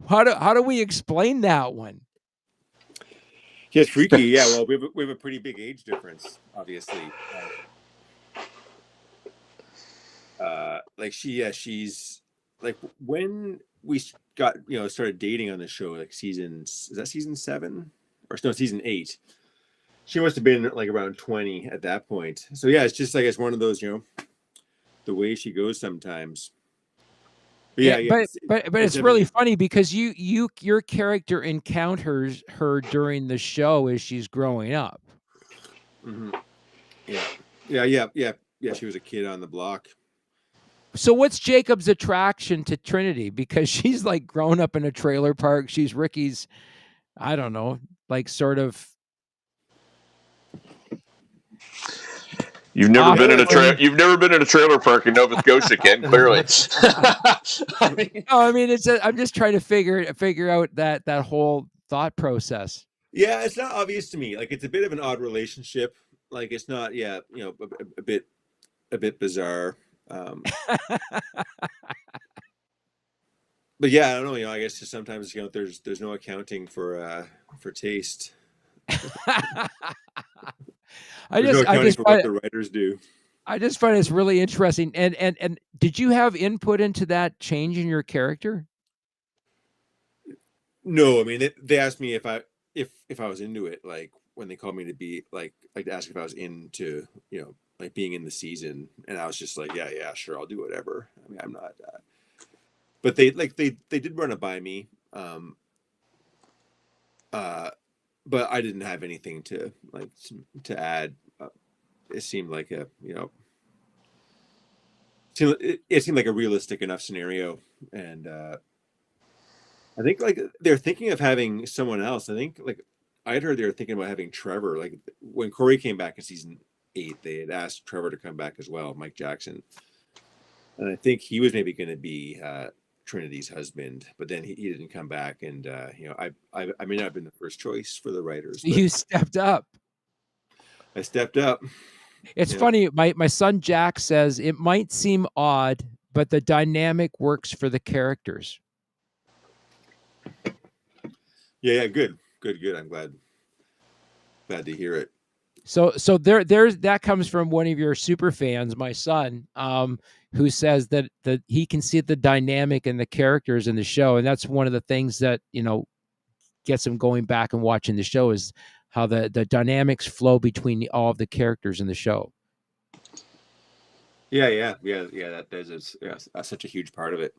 How do we explain that one?
Yeah, it's freaky. Yeah, well, we have a pretty big age difference, obviously. Like she's like, when we got, you know, started dating on the show, like is that season 7 or no, season 8? She must have been like around 20 at that point. So yeah, it's just, I guess, one of those, you know, the way she goes sometimes. But yeah,
But it's really funny because your character encounters her during the show as she's growing up.
Mm-hmm. Yeah. She was a kid on the block.
So what's Jacob's attraction to Trinity? Because she's like grown up in a trailer park. She's Ricky's, I don't know, like sort of.
You've never been in a trailer park in Nova Scotia, Ken. Clearly.
I mean, I'm just trying to figure out that whole thought process.
Yeah, it's not obvious to me. Like, it's a bit of an odd relationship. Like, it's not, yeah, you know, a bit bizarre. But yeah, I don't know. You know, I guess just sometimes, you know, there's no accounting for taste.
I
just
find
what the writers do.
I just find it's really interesting. And did you have input into that change in your character?
No, I mean, they asked me if I was into it, like when they called me to be like to ask if I was into, you know, like being in the season, and I was just like, yeah, sure, I'll do whatever. I mean, I'm not. But they did run it by me, but I didn't have anything to add. It seemed like a, you know, it seemed like a realistic enough scenario, and I think like they're thinking of having someone else. I think like I'd heard they were thinking about having Trevor. Like when Corey came back in season 8, they had asked Trevor to come back as well, Mike Jackson, and I think he was maybe going to be Trinity's husband, but then he didn't come back, and you know, I may not have been the first choice for the writers. But
You stepped up.
I stepped up.
It's funny. My son Jack says it might seem odd, but the dynamic works for the characters.
Yeah, good. I'm glad to hear it.
So there's that comes from one of your super fans, my son, who says that he can see the dynamic and the characters in the show, and that's one of the things that, you know, gets him going back and watching the show, is how the dynamics flow between all of the characters in the show.
Yeah. That is such a huge part of it.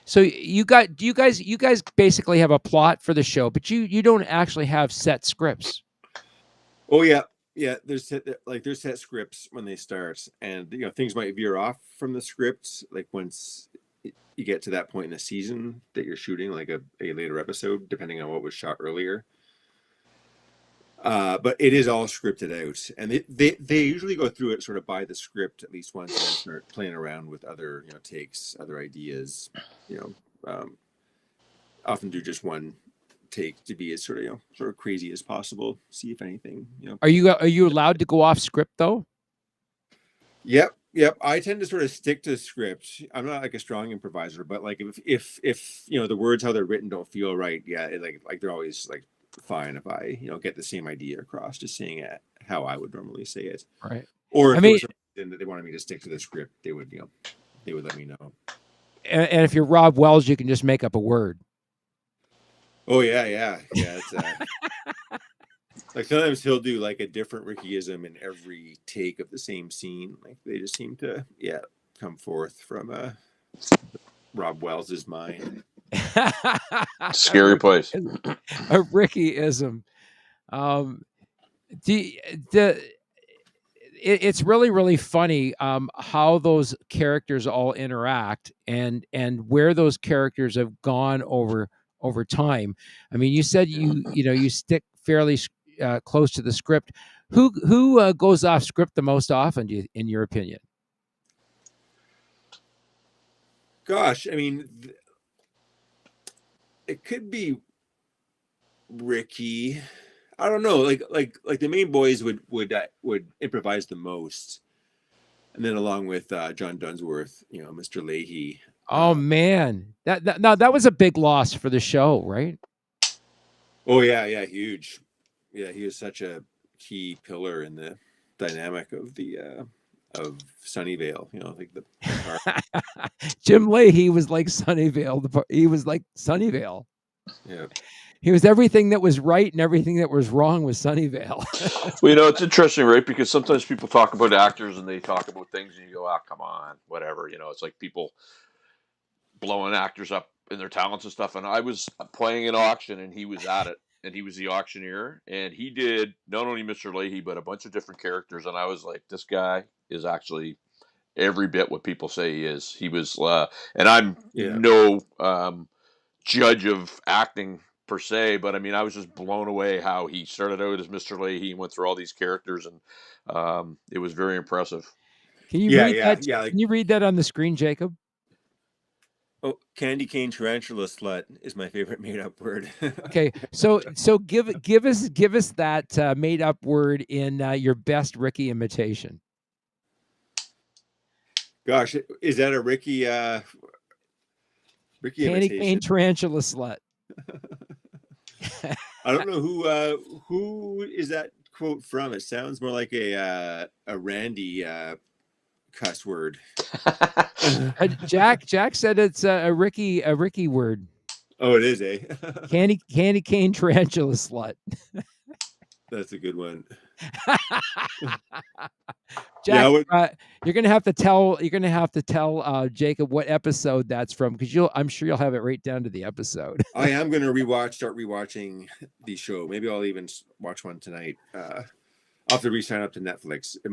So you guys basically have a plot for the show, but you don't actually have set scripts.
Oh yeah. There's set scripts when they start, and you know, things might veer off from the scripts, like once you get to that point in the season that you're shooting, like a later episode, depending on what was shot earlier. But it is all scripted out, and they usually go through it sort of by the script at least once, and then start playing around with other takes, other ideas. Often do just one take to be as sort of crazy as possible. See if anything.
Are you allowed to go off script though?
Yep. I tend to sort of stick to the script. I'm not like a strong improviser, but like if the words how they're written don't feel right, yeah, like they're always like fine if I get the same idea across, just saying it how I would normally say it.
Right.
Or
I
if
mean,
there was something that they wanted me to stick to the script, they would let me know.
and if you're Rob Wells, you can just make up a word.
Oh yeah. It's like sometimes he'll do like a different Rickyism in every take of the same scene. Like they just seem to come forth from Rob Wells's mind.
Scary place.
A Rickyism. It's really, really funny how those characters all interact and where those characters have gone over time. I mean, you said you stick fairly close to the script. Who goes off script the most often, in your opinion?
Gosh, I mean, it could be Ricky. I don't know. Like the main boys would improvise the most, and then along with John Dunsworth, Mr. Leahy.
Oh man, that was a big loss for the show, right?
Oh yeah, huge. Yeah, he was such a key pillar in the dynamic of the of Sunnyvale. Like the
Jim Leahy was like Sunnyvale. He was like Sunnyvale.
Yeah.
He was everything that was right and everything that was wrong with Sunnyvale.
Well, it's interesting, right? Because sometimes people talk about actors and they talk about things and you go, come on, whatever. It's like people blowing actors up in their talents and stuff. And I was playing an auction and he was at it and he was the auctioneer and he did not only Mr. Leahy, but a bunch of different characters. And I was like, this guy is actually every bit what people say he is. He was, and I'm no judge of acting per se, but I mean, I was just blown away how he started out as Mr. Leahy and went through all these characters, and it was very impressive.
Can you read that? Can you read that on the screen, Jacob?
Oh, candy cane tarantula slut is my favorite made-up word.
Okay, so give us that made-up word in your best Ricky imitation.
Gosh, is that a Ricky
Candy
imitation?
cane tarantula slut.
I don't know who is that quote from. It sounds more like a Randy cuss word.
Jack said it's a Ricky word.
Oh, it is, eh?
Candy cane tarantula slut.
That's a good one.
Jack, you're gonna have to tell Jacob what episode that's from, because I'm sure you'll have it right down to the episode.
I am gonna start rewatching the show. Maybe I'll even watch one tonight. I'll have to re-sign up to Netflix. I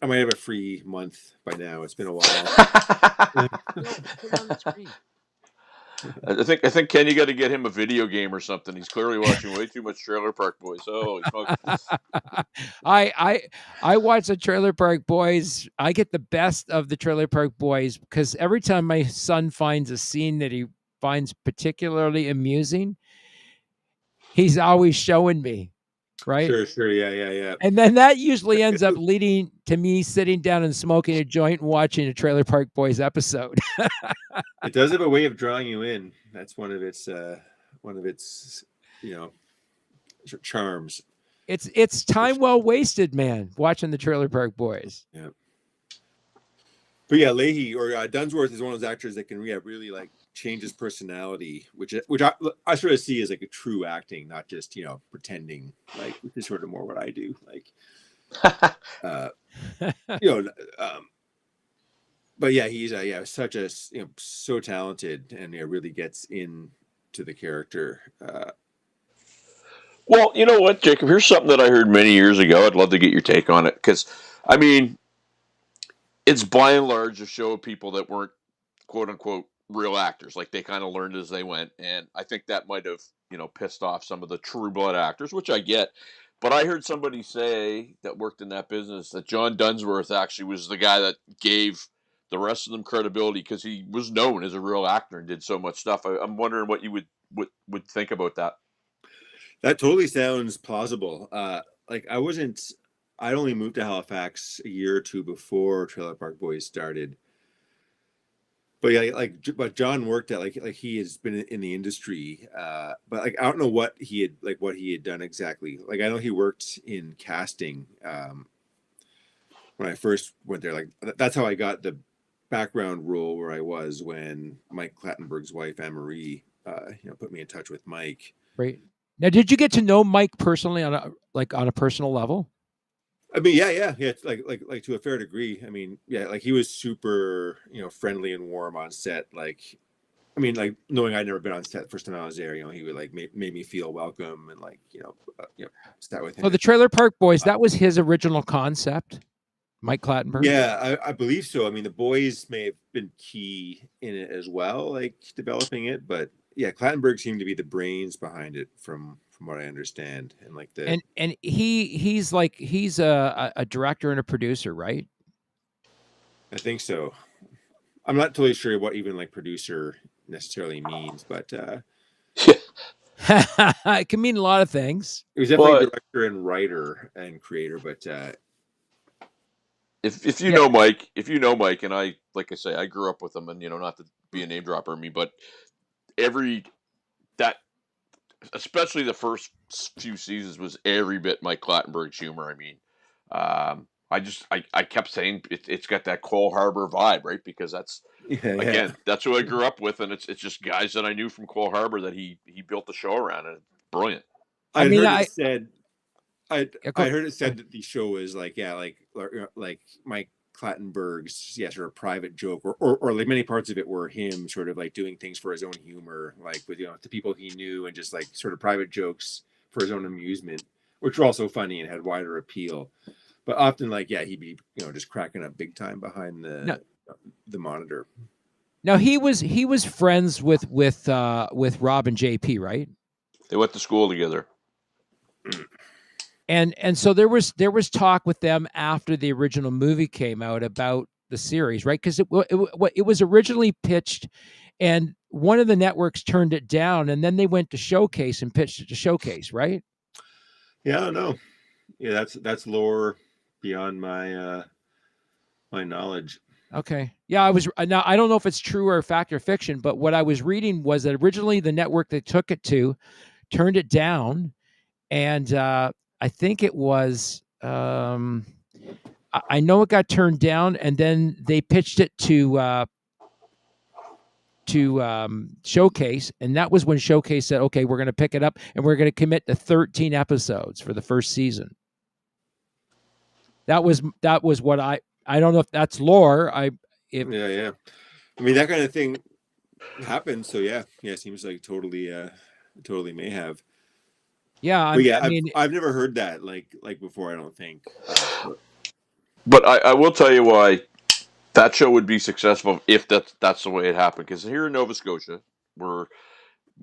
might have a free month by now. It's been a while.
I think Ken, you got to get him a video game or something. He's clearly watching way too much Trailer Park Boys. Oh,
I watch the Trailer Park Boys. I get the best of the Trailer Park Boys because every time my son finds a scene that he finds particularly amusing, he's always showing me. Right?
Sure. Yeah.
And then that usually ends up leading to me sitting down and smoking a joint and watching a Trailer Park Boys episode.
It does have a way of drawing you in. That's one of its charms.
It's time well wasted, man, watching the Trailer Park Boys.
Yeah. But yeah, Leahy or Dunsworth is one of those actors that can really like change his personality, which I sort of see as like a true acting, not just pretending, like, which is sort of more what I do, like but yeah, he's such a so talented and really gets into the character.
Well, you know what, Jacob? Here's something that I heard many years ago. I'd love to get your take on it because, I mean, it's by and large a show of people that weren't quote unquote real actors. Like they kind of learned as they went. And I think that might have, pissed off some of the true blood actors, which I get. But I heard somebody say that worked in that business that John Dunsworth actually was the guy that gave the rest of them credibility because he was known as a real actor and did so much stuff. I'm wondering what you would think about that.
That totally sounds plausible. Like I'd only moved to Halifax a year or two before Trailer Park Boys started. But yeah, but John worked at like he has been in the industry, but like I don't know what he had done exactly. Like I know he worked in casting when I first went there. Like that's how I got the background role where I was when Mike Clattenburg's wife Anne Marie, put me in touch with Mike.
Right. Now, did you get to know Mike personally on a personal level?
I mean, yeah, like to a fair degree. I mean, yeah, like he was super, friendly and warm on set. Like, I mean, like knowing I'd never been on set the first time I was there, he would like made me feel welcome and like, sat with him.
Oh, the Trailer Park Boys, that was his original concept, Mike Clattenburg?
Yeah, I believe so. I mean, the boys may have been key in it as well, like developing it, but yeah, Clattenburg seemed to be the brains behind it from what I understand, and like
and he's a director and a producer, right?
I think so. I'm not totally sure what even like producer necessarily means, but
it can mean a lot of things.
He was definitely director and writer and creator, but
if you know Mike, and I, like I say, I grew up with him, and not to be a name dropper me, but especially the first few seasons was every bit Mike Clattenburg's humor. I mean, I kept saying it's got that Cole Harbor vibe, right? Because that's that's who I grew up with, and it's just guys that I knew from Cole Harbor that he built the show around, and it's brilliant.
I heard it said that the show was like Mike Clattenburg's sort of private joke, or like many parts of it were him sort of like doing things for his own humor, like with the people he knew, and just like sort of private jokes for his own amusement, which were also funny and had wider appeal. But often, he'd be just cracking up big time behind the monitor.
Now he was friends with Rob and JP, right?
They went to school together.
And so there was talk with them after the original movie came out about the series, right? Because it was originally pitched, and one of the networks turned it down, and then they went to Showcase and pitched it to Showcase, right?
Yeah, I don't know. Yeah, that's lore beyond my my knowledge.
Okay. Yeah, now I don't know if it's true or fact or fiction, but what I was reading was that originally the network they took it to turned it down, and I think it was I know it got turned down, and then they pitched it to Showcase, and that was when Showcase said, "Okay, we're going to pick it up, and we're going to commit to 13 episodes for the first season." That was what I don't know if that's lore.
Yeah. I mean, that kind of thing happens. So yeah, seems like totally may have.
Yeah,
I mean, I've never heard that like before. I don't think.
But I will tell you why that show would be successful if that's the way it happened. Because here in Nova Scotia,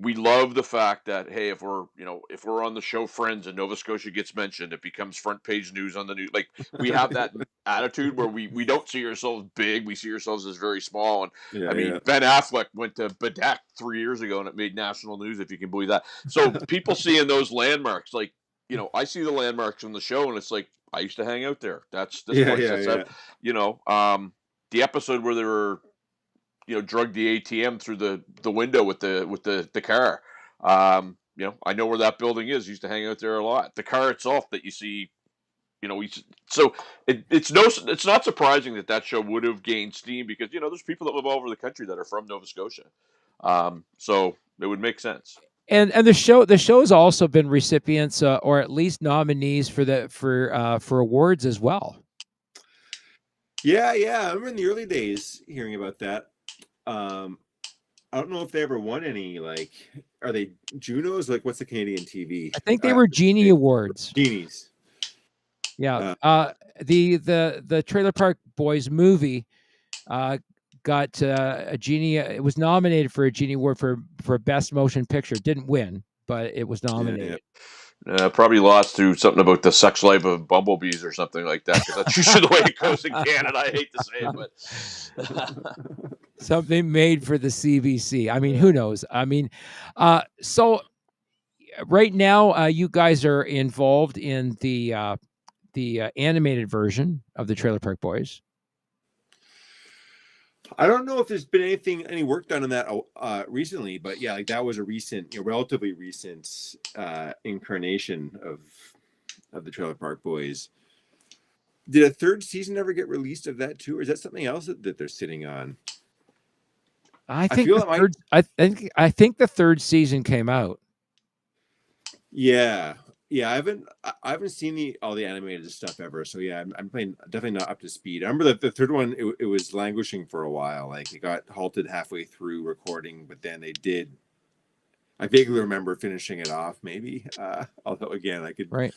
we love the fact that, hey, if we're on the show Friends and Nova Scotia gets mentioned, it becomes front page news on the news. Like, we have that attitude where we don't see ourselves big, we see ourselves as very small. And Ben Affleck went to Bedeck 3 years ago and it made national news, if you can believe that. So people seeing those landmarks, like, I see the landmarks on the show and it's like, I used to hang out there. That's this place. The episode where they were drug the ATM through the window with the car. I know where that building is. Used to hang out there a lot. The car itself that you see, it's not surprising that show would have gained steam because there's people that live all over the country that are from Nova Scotia. So it would make sense.
And the show's also been recipients or at least nominees for awards as well.
Yeah. I remember in the early days hearing about that. I don't know if they ever won any, like, are they Junos? Like, what's the Canadian TV?
I think they were Genie Awards.
Genies.
Yeah. The Trailer Park Boys movie got a Genie. It was nominated for a Genie Award for Best Motion Picture. Didn't win, but it was nominated.
Probably lost to something about the sex life of bumblebees or something like that, because that's usually the way it goes in Canada. I hate to say it, but
Something made for the CBC. I mean, who knows? I mean, so right now, you guys are involved in the animated version of the Trailer Park Boys.
I don't know if there's been any work done on that recently, but yeah, like that was a recent, relatively recent incarnation of the Trailer Park Boys. Did a third season ever get released of that too, or is that something else that they're sitting on?
I think
feel
the
it might-
third, I think the third season came out.
Yeah, I haven't seen all the animated stuff ever, so yeah, I'm playing definitely not up to speed. I remember that the third one, it was languishing for a while, like it got halted halfway through recording, but then they did. I vaguely remember finishing it off, maybe. Although again,
Right.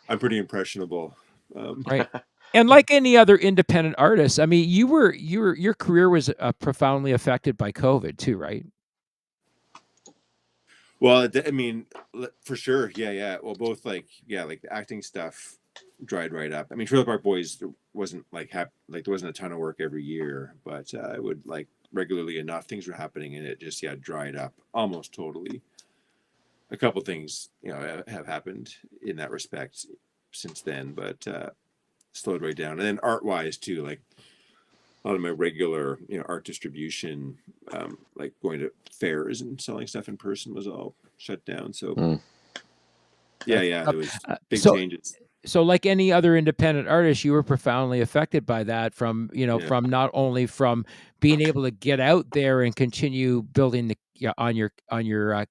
I'm pretty impressionable.
Right. And like any other independent artist, I mean, your career was profoundly affected by COVID too, right?
Well, I mean, for sure, yeah. Well, both like the acting stuff dried right up. I mean, Trailer Park Boys, there wasn't there wasn't a ton of work every year, but it would regularly enough things were happening, and it just dried up almost totally. A couple things have happened in that respect since then, but slowed right down. And then art wise too, like a lot of my regular art distribution, like going to fairs and selling stuff in person, was all shut down. So there was big changes.
So like any other independent artist, you were profoundly affected by that from from not only from being able to get out there and continue building on your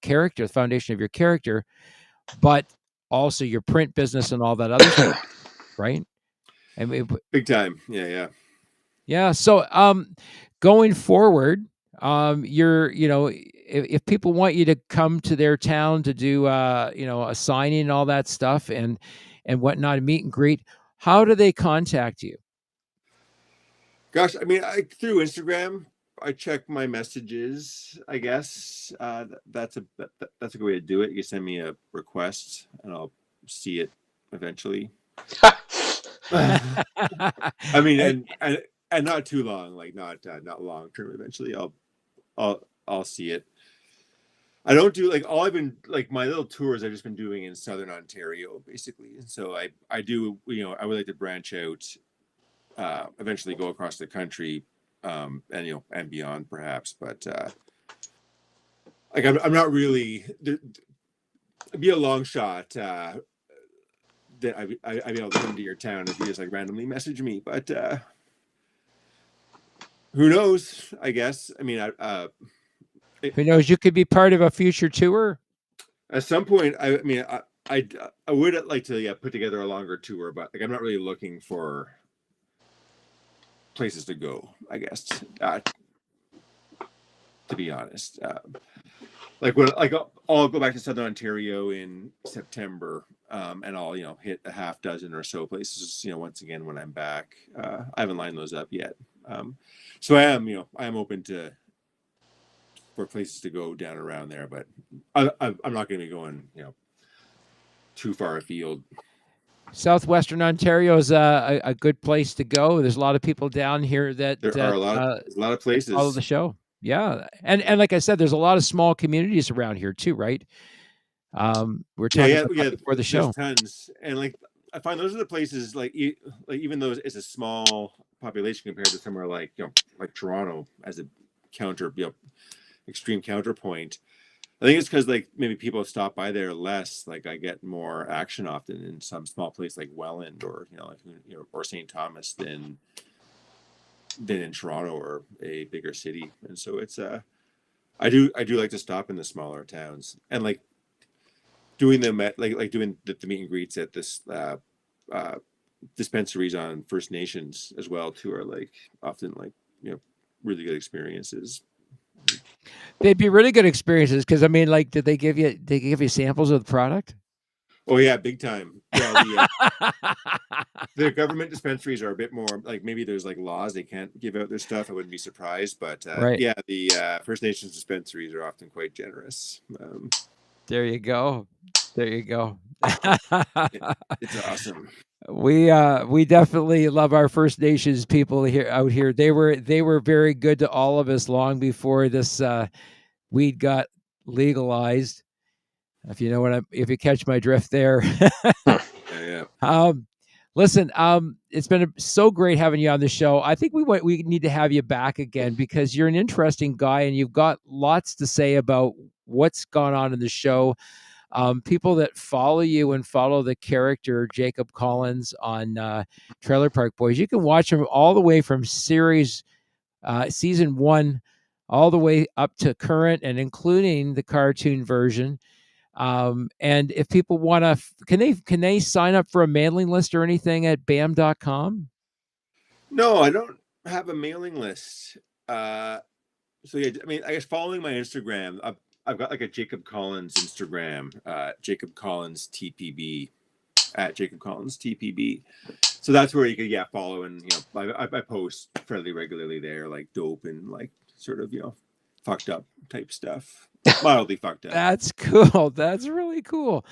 character, the foundation of your character, but also your print business and all that other stuff, right? I mean,
big time. Yeah.
So, going forward, you're, if people want you to come to their town to do, a signing and all that stuff and whatnot, a meet and greet, how do they contact you?
Gosh, I mean, through Instagram, I check my messages. I guess that's a good way to do it. You send me a request, and I'll see it eventually. I mean, and not too long, like not long term. Eventually, I'll see it. I don't do all I've been my little tours I've just been doing in Southern Ontario basically. And so I do I would like to branch out, eventually go across the country, and and beyond perhaps. But I'm not really. It'd be a long shot that I'd be able to come to your town if you just randomly message me. But who knows? I guess. I mean,
Who knows? You could be part of a future tour.
At some point, I mean, I would like to put together a longer tour, but I'm not really looking for places to go, I guess, to be honest. I'll go back to Southern Ontario in September, and I'll hit a half dozen or so places once again when I'm back. I haven't lined those up yet, so I am open for places to go down around there, but I'm not going to be going too far afield.
Southwestern Ontario is a good place to go. There's a lot of people down here that
There's a lot of places
follow the show. Yeah, and like I said, there's a lot of small communities around here too, right? We're talking about before the show.
Tons, and I find those are the places even though it's a small population compared to somewhere like Toronto as a extreme counterpoint. I think it's because maybe people stop by there less. I get more action often in some small place like Welland or or St. Thomas than in Toronto or a bigger city. And so it's I do like to stop in the smaller towns and doing them at doing the meet and greets at this dispensaries on First Nations as well too are often really good experiences.
They'd be really good experiences because I mean, did they give you samples of the product?
Oh yeah, big time. Yeah, the government dispensaries are a bit more maybe there's laws they can't give out their stuff. I wouldn't be surprised, but
right.
Yeah, the First Nations dispensaries are often quite generous.
There you go. There you go.
It's awesome.
We definitely love our First Nations people out here. They were very good to all of us long before this weed got legalized. If you catch my drift there.
Yeah.
Listen, it's been so great having you on the show. I think we need to have you back again because you're an interesting guy and you've got lots to say about what's gone on in the show. People that follow you and follow the character Jacob Collins on Trailer Park Boys, you can watch him all the way from season 1 all the way up to current and including the cartoon version. And if people want to, can they sign up for a mailing list or anything at bam.com?
No, I don't have a mailing list. So yeah, I mean, I guess following my Instagram, I've got like a Jacob Collins Instagram, Jacob Collins TPB at Jacob Collins TPB. So that's where you could follow, and I post fairly regularly there, like dope and like sort of fucked up type stuff, mildly fucked up.
That's cool. That's really cool.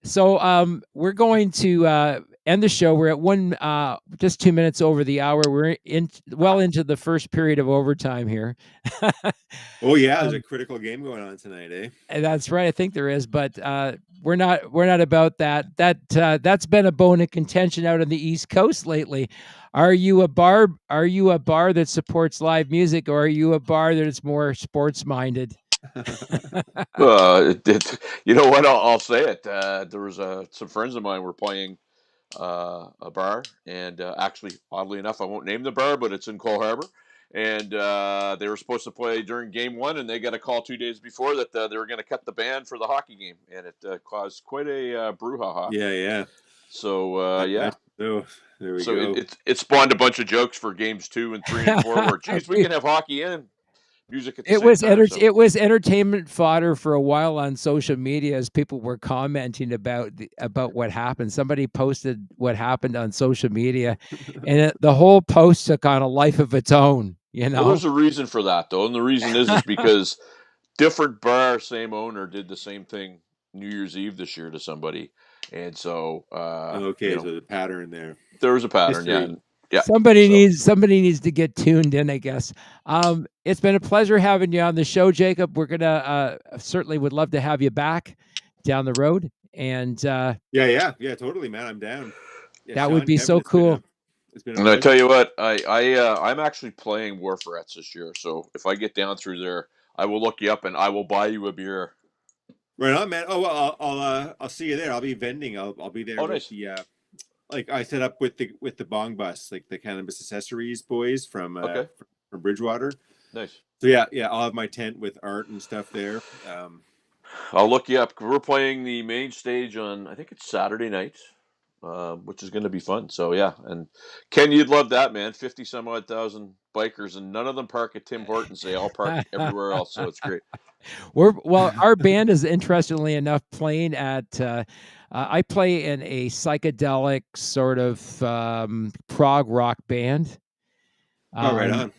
So we're going to end the show. We're at just 2 minutes over the hour. We're into the first period of overtime here.
Oh yeah, there's a critical game going on tonight, eh?
That's right. I think there is, but we're not about that. That's been a bone of contention out on the East Coast lately. Are you a bar that supports live music, or are you a bar that is more sports minded?
You know what? I'll say it. There was some friends of mine were playing a bar, and actually, oddly enough, I won't name the bar, but it's in Cole Harbour. And they were supposed to play during game 1, and they got a call 2 days before that they were going to cut the band for the hockey game, and it caused quite a brouhaha.
Yeah.
So yeah.
So there we go.
It spawned a bunch of jokes for games 2 and 3 and 4. Where geez, we can have hockey and music at the same time.
It was entertainment fodder for a while on social media as people were commenting about what happened. Somebody posted what happened on social media, and the whole post took on a life of its own.
Well, there's a reason for that, though, and the reason is because different bar, same owner, did the same thing New Year's Eve this year to somebody, and so
so there's a pattern there.
There was a pattern,
History.
Yeah.
Somebody needs to get tuned in, I guess. It's been a pleasure having you on the show, Jacob. We're gonna certainly would love to have you back down the road. And
yeah, totally, man. I'm down. Yeah,
that would be so cool.
And I tell you what, I'm actually playing Warfarets this year, so if I get down through there, I will look you up and I will buy you a beer.
Right on, man. Oh well, I'll see you there. I'll be vending. I'll be there with
nice.
the like I set up with the bong bus, like the Cannabis Accessories boys from Bridgewater.
Nice.
So yeah, I'll have my tent with art and stuff there.
I'll look you up. We're playing the main stage on, I think it's Saturday night, which is going to be fun. So yeah, and Ken, you'd love that, man. 50 some odd thousand bikers, and none of them park at Tim Hortons. They all park everywhere else, so it's great.
Our band is, interestingly enough, playing at. I play in a psychedelic sort of prog rock band.
Right on.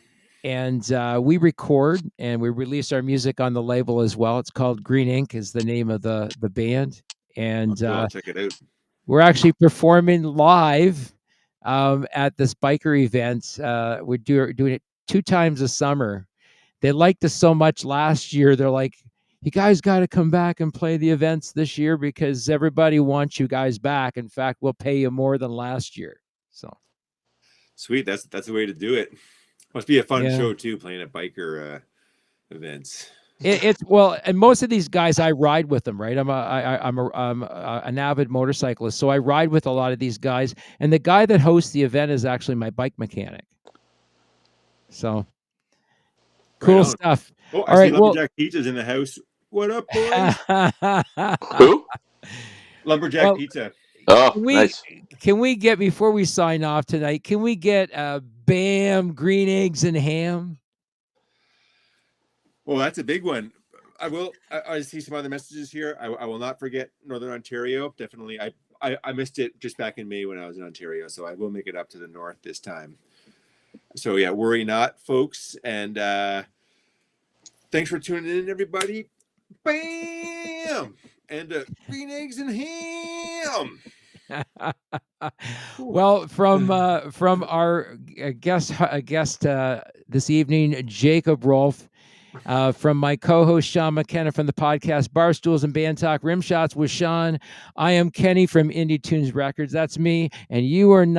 And we record and we release our music on the label as well. It's called Green Ink is the name of the band. And
I'll check it out.
We're actually performing live at this biker event. We're doing it 2 times a summer. They liked us so much last year. They're like, you guys got to come back and play the events this year because everybody wants you guys back. In fact, we'll pay you more than last year. So
sweet. That's the way to do it. Must be a fun show too, playing at biker events.
It's and most of these guys I ride with them, right? I'm an avid motorcyclist, so I ride with a lot of these guys. And the guy that hosts the event is actually my bike mechanic. So cool stuff.
Oh, I see Lumberjack Pizza's in the house. What up, boys?
Who?
Lumberjack Pizza.
Oh, nice.
Can we get, before we sign off tonight, can we get Bam green eggs and ham?
Well, that's a big one. I see some other messages here. I will not forget Northern Ontario. Definitely. I missed it just back in May when I was in Ontario, so I will make it up to the north this time. So yeah, worry not, folks. And thanks for tuning in, everybody. Bam! and green eggs and ham.
Well, from our guest this evening, Jacob Rolfe, from my co-host Sean McKenna from the podcast Barstools and Band Talk Rim Shots with Sean. I am Kenny from Indie Tunes Records. That's me, and you are not.